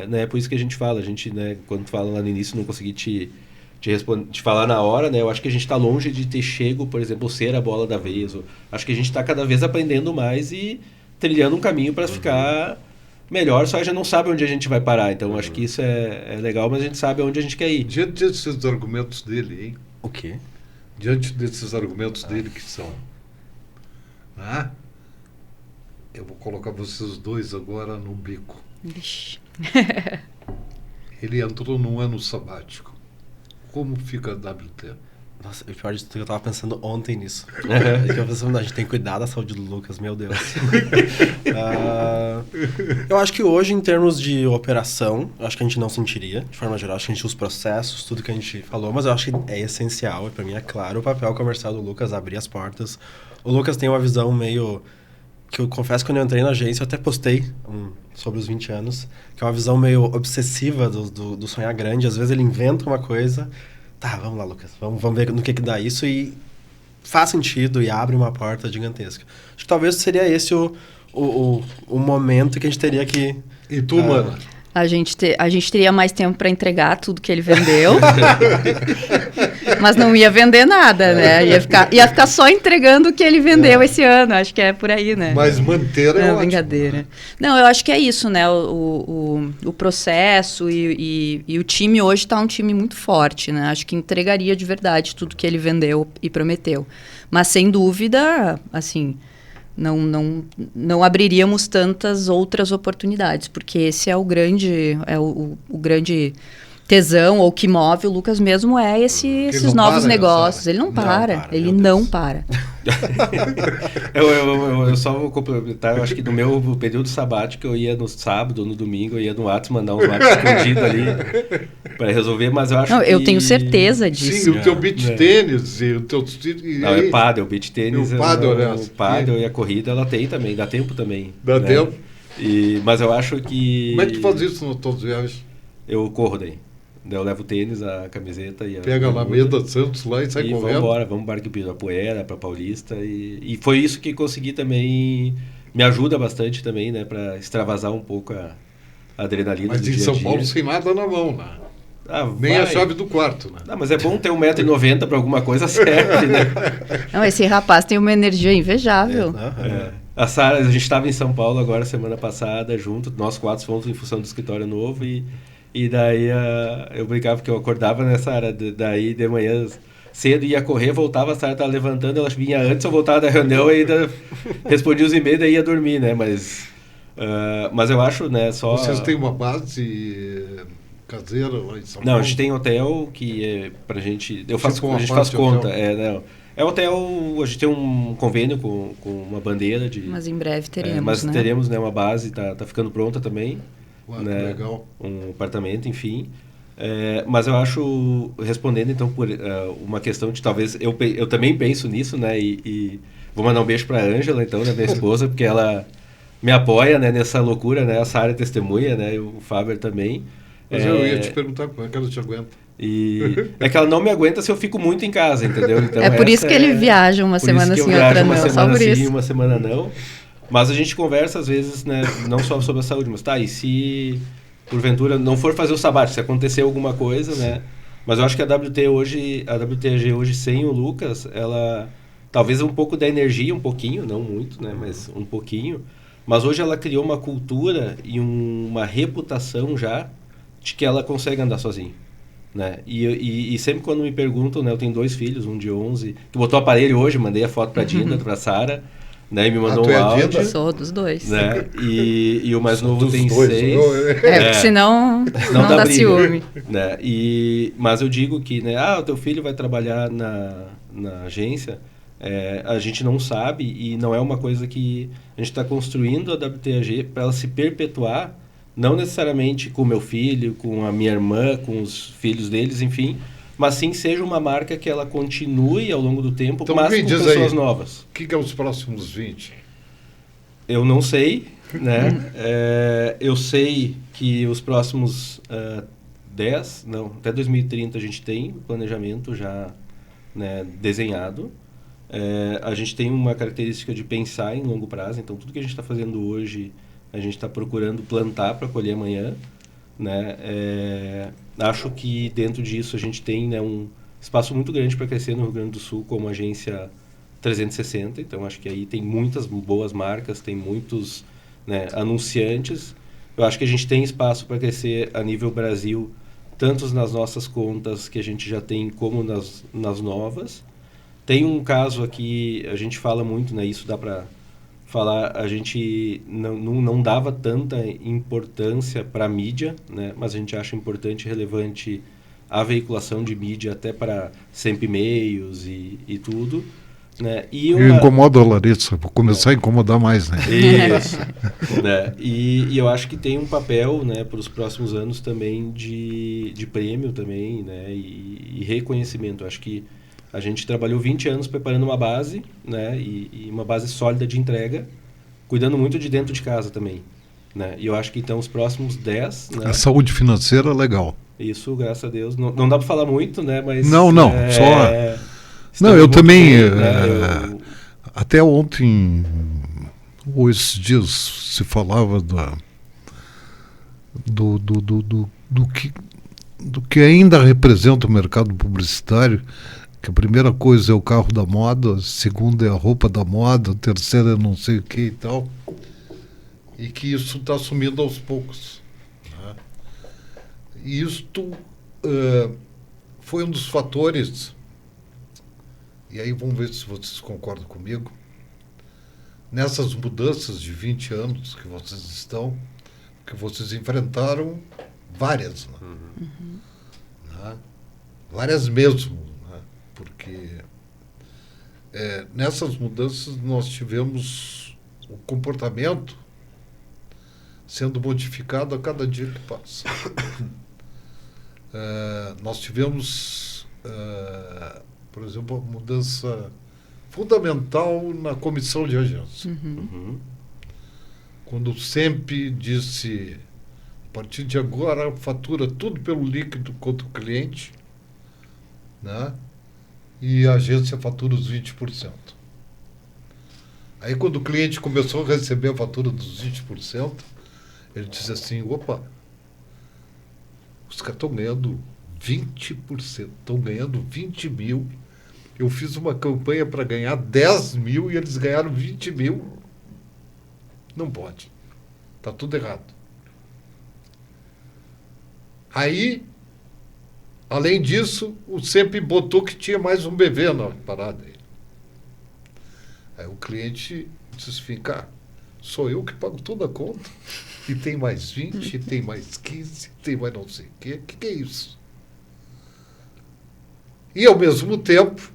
né? Por isso que a gente fala, né, quando fala lá no início, não consegui te falar na hora, né? Eu acho que a gente está longe de ter chego, por exemplo, ser a bola da vez. Acho que a gente está cada vez aprendendo mais e trilhando um caminho para ficar melhor, só a gente não sabe onde a gente vai parar. Então, acho que isso é legal, mas a gente sabe onde a gente quer ir. Diante desses argumentos dele, hein? O quê? Diante desses argumentos dele que são... eu vou colocar vocês dois agora num bico. Vixe. Ele entrou num ano sabático. Como fica a WT? Nossa, o pior de tudo, eu tava pensando ontem nisso. Eu pensando, a gente tem que cuidar da saúde do Lucas, meu Deus. Eu acho que hoje, em termos de operação, eu acho que a gente não sentiria, de forma geral. Acho que a gente, os processos, tudo que a gente falou, mas eu acho que é essencial, pra mim é claro, o papel comercial do Lucas, abrir as portas. O Lucas tem uma visão meio... que eu confesso que quando eu entrei na agência, eu até postei sobre os 20 anos, que é uma visão meio obsessiva do sonhar grande. Às vezes ele inventa uma coisa, tá, vamos lá, Lucas, vamos ver no que dá isso, e faz sentido e abre uma porta gigantesca. Acho que talvez seria esse o momento que a gente teria que... E tu, mano? A gente teria mais tempo para entregar tudo que ele vendeu, mas não ia vender nada, né? Ia ficar só entregando o que ele vendeu esse ano. Acho que é por aí, né? Mas manter é ótimo. Brincadeira. Né? Não, eu acho que é isso, né? O processo e o time hoje está um time muito forte, né? Acho que entregaria de verdade tudo que ele vendeu e prometeu. Mas, sem dúvida, assim... Não abriríamos tantas outras oportunidades, porque esse é o grande tesão, ou que move o Lucas mesmo, esses novos negócios. Ele não para. Ele não para. Eu só vou complementar, eu acho que no meu período sabático eu ia no sábado, no domingo, eu ia no WhatsApp mandar uns WhatsApp escondidos ali para resolver, mas eu acho que... Eu tenho certeza disso. Sim, o teu beach tênis e o teu... Não, é pádel, beach tênis, o pádel e a corrida, ela tem também, dá tempo também. Dá tempo. Mas eu acho que... Como é que tu faz isso nas tuas viagens? Eu corro daí. Eu levo o tênis, a camiseta e a... Pega a Alameda Santos lá e sai correndo. Vamos embora, vamos para Ibirapuera, para Paulista. E foi isso que consegui também... Me ajuda bastante também, né? Para extravasar um pouco a adrenalina do dia a dia. Mas em São Paulo sem nada na mão, né? Nem a chave do quarto, né? Não, mas é bom ter 1,90 m para alguma coisa serve, né? Não, esse rapaz tem uma energia invejável. A Sara, a gente estava em São Paulo agora, semana passada, junto. Nós 4 fomos em função do escritório novo e daí eu brincava que eu acordava nessa área, daí de manhã cedo ia correr, voltava, a Sara estava levantando, ela vinha antes, eu voltava da reunião e ainda respondia os e-mails e ia dormir, né? Mas eu acho, né, só... Vocês têm uma base caseira lá em São Paulo? Não, a gente tem hotel que é pra gente... a gente faz conta, É hotel, a gente tem um convênio com uma bandeira de... Mas em breve teremos, mas né? teremos, né, uma base, tá ficando pronta também. Ué, né? Legal. Um apartamento, enfim. Mas eu acho, respondendo então por uma questão de talvez... Eu também penso nisso, né? E vou mandar um beijo pra Ângela, então, né, minha esposa, porque ela me apoia, né, nessa loucura, né? A Sara é testemunha, né? E o Faber também. Mas eu ia te perguntar como é que ela te aguenta. E é que ela não me aguenta se eu fico muito em casa, entendeu? Então, é por isso que ele viaja uma semana sim, outra não, só por isso. Uma semana não. Mas a gente conversa às vezes, né, não só sobre a saúde, mas e se porventura não for fazer o sabático, se acontecer alguma coisa, né? Mas eu acho que a WTG hoje sem o Lucas, ela talvez um pouco da energia, um pouquinho, não muito, né, mas um pouquinho. Mas hoje ela criou uma cultura e uma reputação já de que ela consegue andar sozinha. Né? E sempre quando me perguntam, né, eu tenho 2 filhos, um de 11, que botou aparelho hoje, mandei a foto pra Dinda, pra Sara, né, e me mandou tu um é áudio. Dinda? Sou dos dois. Né? E o mais novo Dos tem dois, 6. Porque senão não dá briga, ciúme. né? Mas eu digo que, né, o teu filho vai trabalhar na agência, a gente não sabe e não é uma coisa que a gente está construindo a WTAG para ela se perpetuar, não necessariamente com o meu filho, com a minha irmã, com os filhos deles, enfim, mas sim seja uma marca que ela continue ao longo do tempo, Então, mas me com diz pessoas aí, novas. O que é os próximos 20? Eu não sei, né? Eu sei que os próximos 10, até 2030 a gente tem o planejamento já, né, desenhado. A gente tem uma característica de pensar em longo prazo, então tudo que a gente está fazendo hoje, a gente está procurando plantar para colher amanhã. Né? Acho que dentro disso a gente tem, né, um espaço muito grande para crescer no Rio Grande do Sul como agência 360, então acho que aí tem muitas boas marcas, tem muitos, né, anunciantes. Eu acho que a gente tem espaço para crescer a nível Brasil, tanto nas nossas contas que a gente já tem, como nas novas. Tem um caso aqui, a gente fala muito, né, isso dá para falar, a gente não dava tanta importância para a mídia, né, mas a gente acha importante e relevante a veiculação de mídia até para sempre e-mails e tudo. Né? Eu incomodo a Larissa, vou começar a incomodar mais, né? Isso. Né? E eu acho que tem um papel, né, para os próximos anos também de prêmio também, né, e reconhecimento. Eu acho que a gente trabalhou 20 anos preparando uma base, né, e uma base sólida de entrega, cuidando muito de dentro de casa também. Né? E eu acho que então os próximos 10... Né, a saúde financeira é legal. Isso, graças a Deus. Não dá para falar muito, né, mas... Não, só... Não, eu também, bem, né? Até ontem, ou esses dias, se falava do que ainda representa o mercado publicitário, que a primeira coisa é o carro da moda, a segunda é a roupa da moda, a terceira é não sei o que e tal, e que isso está sumindo aos poucos. Né? E isto foi um dos fatores... E aí vamos ver se vocês concordam comigo. Nessas mudanças de 20 anos que vocês estão, que vocês enfrentaram várias. Né? Uhum. Né? Várias mesmo. Né? Porque nessas mudanças nós tivemos o comportamento sendo modificado a cada dia que passa. Nós tivemos... por exemplo, a mudança fundamental na comissão de agência. Uhum. Quando o SEMP disse, a partir de agora, fatura tudo pelo líquido contra o cliente, né? E a agência fatura os 20%. Aí, quando o cliente começou a receber a fatura dos 20%, ele disse assim, opa, os caras estão ganhando 20%, estão ganhando 20 mil. Eu fiz uma campanha para ganhar 10 mil e eles ganharam 20 mil. Não pode. Está tudo errado. Aí, além disso, o SEMP botou que tinha mais um bebê na parada. Aí o cliente disse assim, cara, sou eu que pago toda a conta. E tem mais 20, e tem mais 15, tem mais não sei o quê. O que é isso? E, ao mesmo tempo,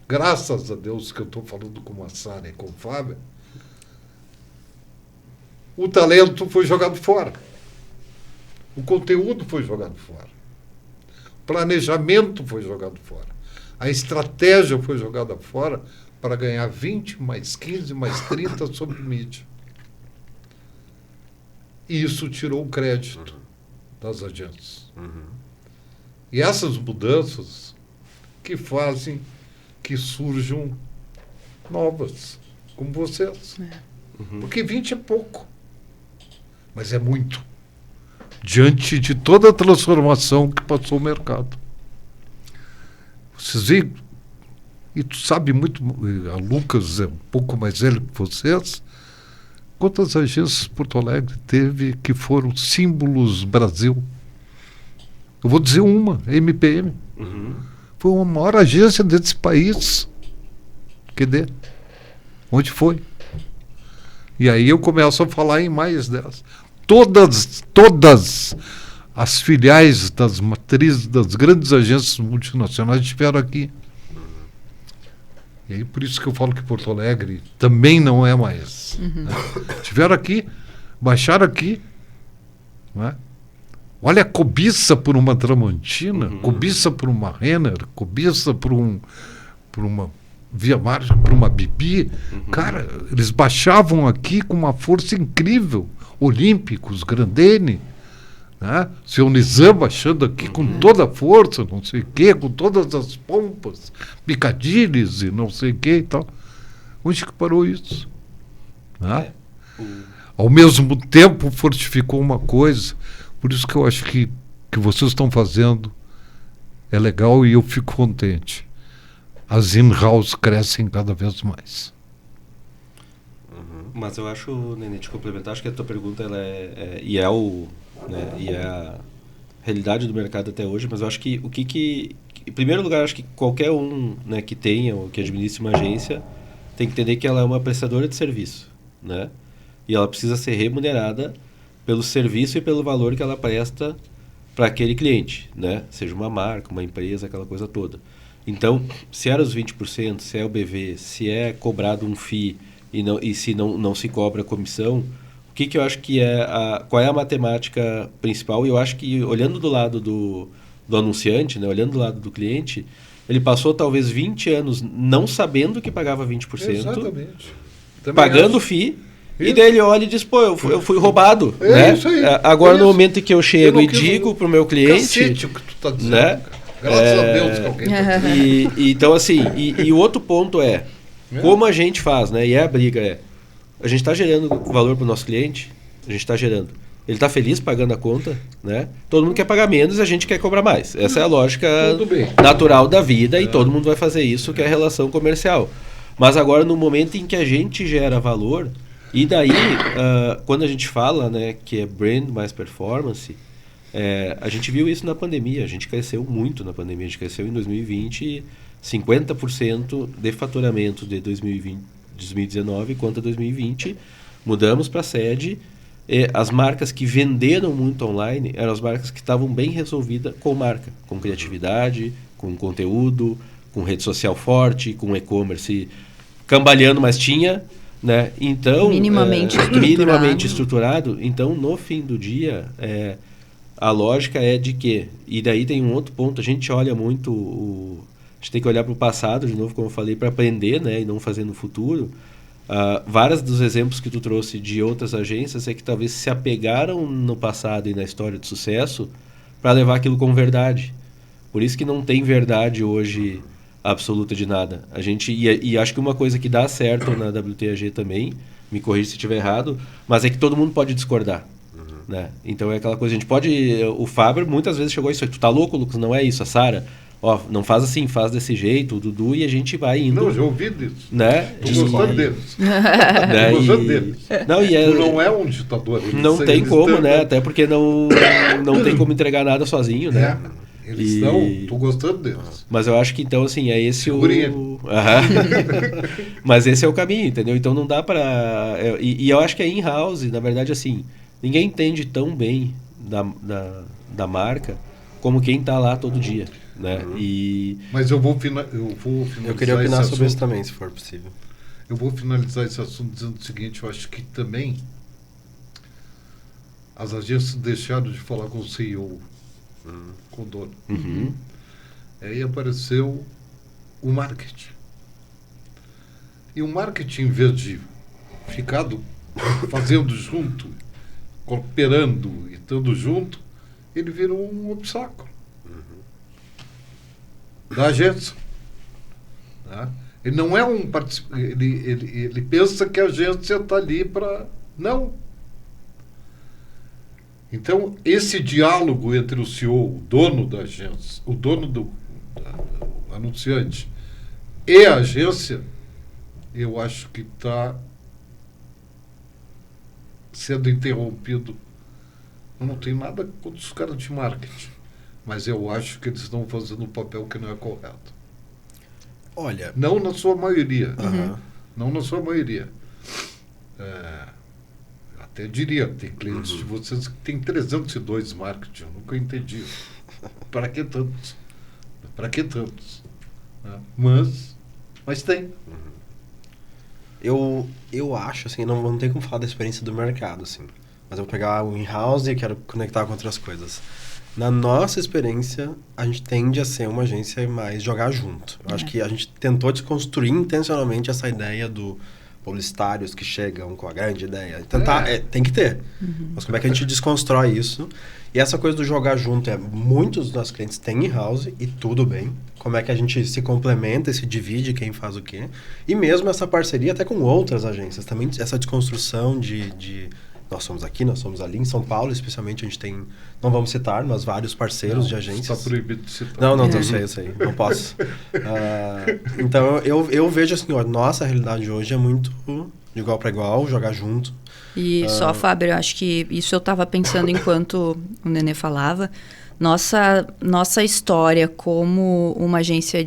graças a Deus que eu estou falando com a Sara e com o Fábio, o talento foi jogado fora. O conteúdo foi jogado fora. O planejamento foi jogado fora. A estratégia foi jogada fora para ganhar 20, mais 15, mais 30 sobre mídia. E isso tirou o crédito das agências. E essas mudanças que fazem que surjam novas, como vocês. Porque 20 é pouco, mas é muito. Diante de toda a transformação que passou o mercado. Vocês veem, e tu sabe muito, a Lucas é um pouco mais velho que vocês, quantas agências Porto Alegre teve que foram símbolos Brasil? Eu vou dizer uma, a MPM. Foi a maior agência desse país. Cadê? Onde foi? E aí eu começo a falar em mais delas. Todas as filiais das matrizes das grandes agências multinacionais estiveram aqui. E aí por isso que eu falo que Porto Alegre também não é mais. Né? Estiveram aqui, baixaram aqui. Não é? Olha a cobiça por uma Tramontina, cobiça por uma Renner, cobiça por uma Via Marcha, por uma Bibi. Cara, eles baixavam aqui com uma força incrível. Olímpicos, Grandene, né? Seu Nizam baixando aqui com toda a força, não sei o quê, com todas as pompas, picadilhos e não sei o quê e tal. Onde que parou isso? Né? Ao mesmo tempo fortificou uma coisa. Por isso que eu acho que vocês estão fazendo é legal e eu fico contente. As in-house crescem cada vez mais. Mas eu acho, Nenê, te complementar, acho que a tua pergunta ela e a realidade do mercado até hoje, mas eu acho que em primeiro lugar, acho que qualquer um, né, que tenha ou que administre uma agência tem que entender que ela é uma prestadora de serviço, né? E ela precisa ser remunerada pelo serviço e pelo valor que ela presta para aquele cliente, né? Seja uma marca, uma empresa, aquela coisa toda. Então, se era os 20%, se é o BV, se é cobrado um FII e se não se cobra comissão, o que eu acho que qual é a matemática principal? E eu acho que, olhando do lado do anunciante, né, olhando do lado do cliente, ele passou talvez 20 anos não sabendo que pagava 20%, Exatamente. pagando o FII, isso. E daí ele olha e diz, pô, eu fui roubado. É né? isso aí. Agora, É no isso. momento em que eu chego e digo pro meu cliente... Cacete o que tu tá dizendo, né? cara. Graças a Deus que alguém tá dizendo. Então, assim, e o outro ponto como a gente faz, né? E a briga a gente está gerando valor para o nosso cliente, a gente está gerando. Ele está feliz pagando a conta, né? Todo mundo quer pagar menos e a gente quer cobrar mais. Essa é a lógica natural da vida e todo mundo vai fazer isso, que é a relação comercial. Mas agora, no momento em que a gente gera valor, e daí, quando a gente fala, né, que é brand mais performance, a gente viu isso na pandemia, a gente cresceu muito na pandemia, a gente cresceu em 2020 50% de faturamento de 2019 quanto a 2020, mudamos para a sede. As marcas que venderam muito online eram as marcas que estavam bem resolvidas com marca, com criatividade, com conteúdo, com rede social forte, com e-commerce cambaleando, mas tinha, né? Então, minimamente estruturado. Então, no fim do dia, a lógica é de que, e daí tem um outro ponto, a gente olha muito, a gente tem que olhar para o passado, de novo, como eu falei, para aprender, né, e não fazer no futuro. Vários dos exemplos que tu trouxe de outras agências é que talvez se apegaram no passado e na história de sucesso para levar aquilo como verdade. Por isso que não tem verdade hoje absoluta de nada. A gente, e acho que uma coisa que dá certo na WTAG também, me corrija se estiver errado, mas é que todo mundo pode discordar. Né? Então é aquela coisa, a gente pode... O Faber muitas vezes chegou a isso, tu tá louco, Lucas? Não é isso. A Sara, não faz assim, faz desse jeito, o Dudu, e a gente vai indo. Não, já ouvi disso. Né? Tô gostando deles. Né? Tô gostando deles. Não, Tu não é um ditador. Não tem como, né? Até porque não tem como entregar nada sozinho, né? Eles estão... Tô gostando deles. Mas eu acho que, então, assim, é esse Segurinha. Mas esse é o caminho, entendeu? Então não dá pra... E eu acho que é in-house, na verdade, assim, ninguém entende tão bem da marca como quem tá lá todo dia, né? Mas eu vou finalizar. Eu queria opinar sobre isso também, se for possível. Eu vou finalizar esse assunto dizendo o seguinte: eu acho que também as agências deixaram de falar com o CEO, com o dono. Aí apareceu o marketing. E o marketing, em vez de ficar fazendo junto, cooperando e estando junto, ele virou um obstáculo da agência. Tá? Ele não é um participante, ele pensa que a agência está ali para... Não. Então, esse diálogo entre o CEO, o dono da agência, o dono do anunciante e a agência, eu acho que está sendo interrompido. Eu não tenho nada contra os caras de marketing, mas eu acho que eles estão fazendo um papel que não é correto. Olha... Não na sua maioria. Aham. Não na sua maioria. Até diria, tem clientes de vocês que tem 302 marketing, eu nunca entendi. Para que tantos? Para que tantos? Né? Mas tem. Eu acho, assim, não tem como falar da experiência do mercado, assim. Mas eu vou pegar o in-house e quero conectar com outras coisas. Na nossa experiência, a gente tende a ser uma agência mais jogar junto. Eu acho que a gente tentou desconstruir intencionalmente essa ideia do publicitários que chegam com a grande ideia. Tentar, tem que ter. Mas como é que a gente desconstrói isso? E essa coisa do jogar junto, muitos dos nossos clientes têm in-house e tudo bem. Como é que a gente se complementa e se divide quem faz o quê? E mesmo essa parceria até com outras agências. Também essa desconstrução de nós somos aqui, nós somos ali. Em São Paulo, especialmente, a gente tem, não vamos citar, mas vários parceiros de agências. Está proibido de citar. Não, eu sei, não posso. Então, eu vejo assim, ó, nossa realidade hoje é muito de igual para igual, jogar junto. E só, Fábio, eu acho que isso eu estava pensando enquanto o Nenê falava. Nossa história como uma agência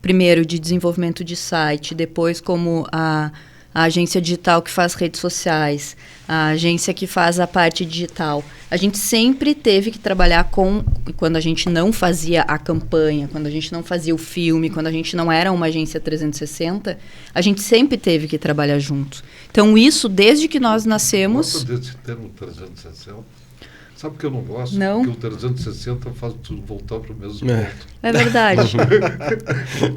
primeiro de desenvolvimento de site, depois como a agência digital que faz redes sociais, a agência que faz a parte digital. A gente sempre teve que trabalhar quando a gente não fazia a campanha, quando a gente não fazia o filme, quando a gente não era uma agência 360, a gente sempre teve que trabalhar junto. Então, isso, desde que nós nascemos... Gosta desse termo 360? Sabe por que eu não gosto? Não. Porque o 360 faz tudo voltar para o mesmo ponto. É verdade.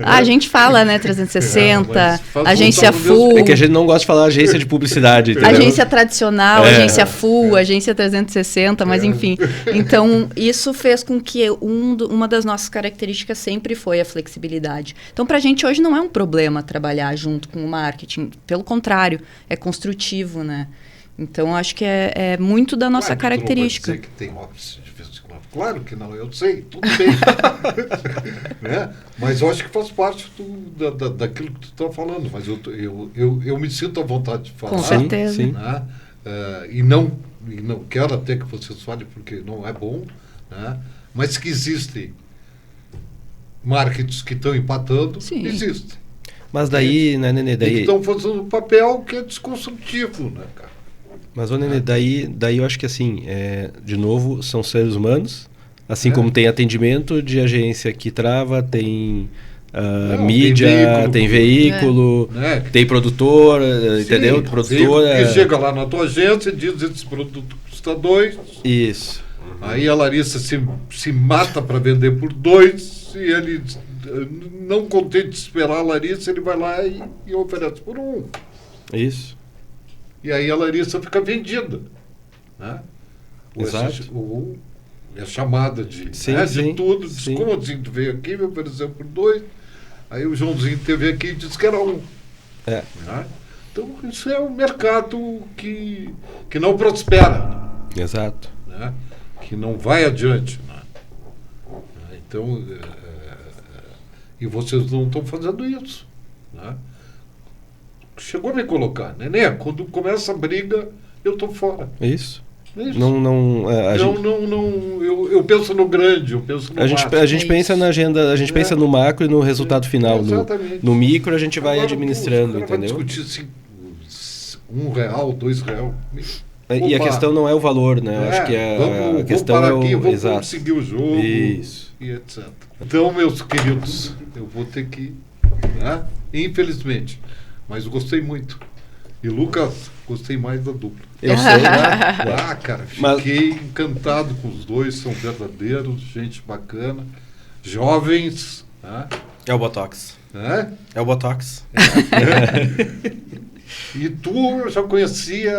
A gente fala, né, 360, agência full... É que a gente não gosta de falar agência de publicidade, entendeu? Agência tradicional, agência full, agência 360, mas enfim. Então, isso fez com que uma das nossas características sempre foi a flexibilidade. Então, para a gente hoje não é um problema trabalhar junto com o marketing. Pelo contrário, é construtivo, né? Então, acho que é muito da nossa característica. Não vai dizer que tem office de vez em quando. Claro que não, eu sei, tudo bem. Né? Mas eu acho que faz parte daquilo que tu está falando. Mas eu me sinto à vontade de falar. Com certeza. Sim. Né? E não quero até que vocês falem, porque não é bom. Né? Mas que existem markets que estão empatando, Sim. existem. Mas daí, né, Nenê, E que daí... estão fazendo um papel que é desconstrutivo, né, cara? Mas, ô Nenê, daí eu acho que assim, de novo, são seres humanos, assim como tem atendimento de agência que trava, tem mídia, tem veículo, tem produtor, entendeu? Produtora... Que chega lá na tua agência e diz, esse produto custa 2. Isso. Aí a Larissa se mata para vender por 2 e ele, não contente de esperar a Larissa, ele vai lá e oferece por 1. Isso. E aí a Larissa fica vendida. Né? Exato. Ou é chamada de, sim, né, sim, de tudo. Diz, sim. como assim, tu veio aqui, me ofereceu por 2. Aí o Joãozinho teve aqui e disse que era 1. Né? Então isso é um mercado que não prospera. Exato. Né? Que não vai adiante. Né? Então, e vocês não estão fazendo isso. Né? Chegou a me colocar, Nenê, quando começa a briga, eu estou fora. Isso. Isso. Eu penso no grande, eu penso no macro. A gente pensa na agenda, a gente pensa no macro e no resultado final. No micro a gente vai administrando, entendeu? Vai discutir R$1, R$2. E a questão não é o valor, né? Acho que a questão parar é o... aqui, vou Exato. conseguir o jogo. Isso. E etc. Então, meus queridos, eu vou ter que... Né? Infelizmente. Mas eu gostei muito. E Lucas, gostei mais da dupla. Eu sei, né? Cara, fiquei encantado com os dois, são verdadeiros, gente bacana, jovens. Né? É o Botox. É o Botox. E tu eu já conhecia,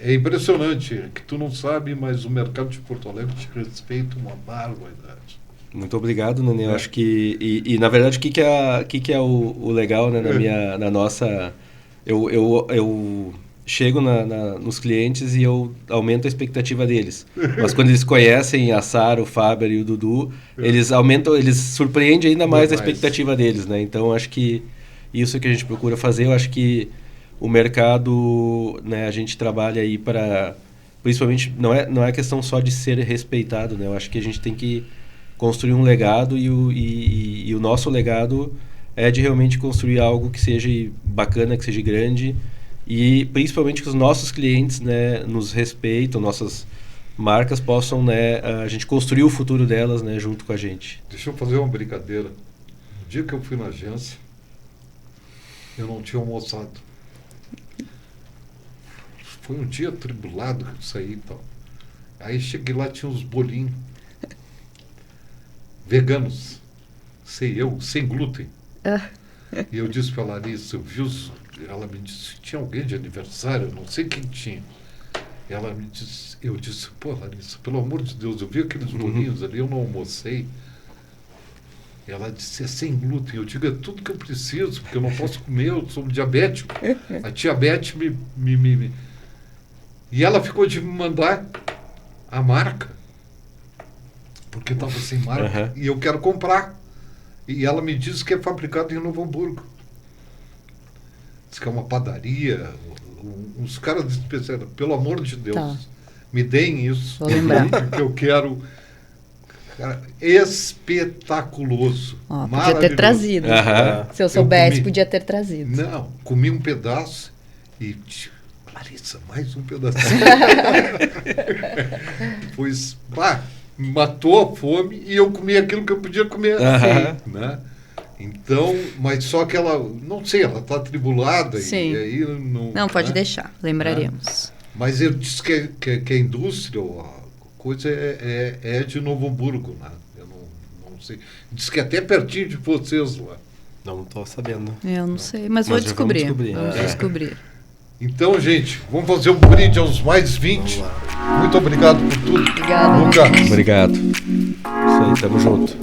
é impressionante, que tu não sabe, mas o mercado de Porto Alegre te respeita uma barbaridade. Muito obrigado, Nenê. Eu acho que... E na verdade, o que é o legal, né, na nossa... Eu chego nos clientes e eu aumento a expectativa deles. Mas quando eles conhecem a Sara, o Faber e o Dudu, eles surpreendem ainda mais a expectativa deles, né? Então, acho que isso que a gente procura fazer. Eu acho que o mercado, né, a gente trabalha aí para principalmente, não é questão só de ser respeitado, né? Eu acho que a gente tem que construir um legado e o nosso legado é de realmente construir algo que seja bacana, que seja grande e principalmente que os nossos clientes, né, nos respeitam, nossas marcas possam, né, a gente construir o futuro delas, né, junto com a gente. Deixa eu fazer uma brincadeira. No dia que eu fui na agência, eu não tinha almoçado. Foi um dia atribulado que eu saí e tal. Aí cheguei lá, tinha uns bolinhos veganos, sem glúten. E eu disse para a Larissa, ela me disse, tinha alguém de aniversário, eu não sei quem tinha. Ela me disse, eu disse, pô, Larissa, pelo amor de Deus, eu vi aqueles bolinhos ali, eu não almocei. Ela disse, é sem glúten. Eu digo, é tudo que eu preciso, porque eu não posso comer, eu sou diabético. A diabetes me... E ela ficou de me mandar a marca, porque estava sem marca, e eu quero comprar. E ela me disse que é fabricado em Novo Hamburgo. Diz que é uma padaria, uns caras de especialidade. Pelo amor de Deus, Tá. me deem isso. Vou lembrar. Porque eu quero... Cara, espetaculoso. Ó, podia maravilhoso. ter trazido. Se eu soubesse, podia ter trazido. Não, comi um pedaço e... Larissa, mais um pedacinho. Pois, pá, matou a fome e eu comi aquilo que eu podia comer. Né? Então, mas só que ela, não sei, ela está atribulada. Sim. E aí Não, pode né? deixar, lembraremos. Mas eu disse que a indústria, a coisa é de Novo Hamburgo, né? Eu não sei. Diz que é até pertinho de vocês lá. Não estou sabendo. Eu não sei, mas vou Mas já vamos descobrir. descobrir. Vamos descobrir. Então, gente, vamos fazer um brinde aos mais 20. Muito obrigado por tudo. Obrigada. Lucas. Obrigado. Isso aí, tamo junto.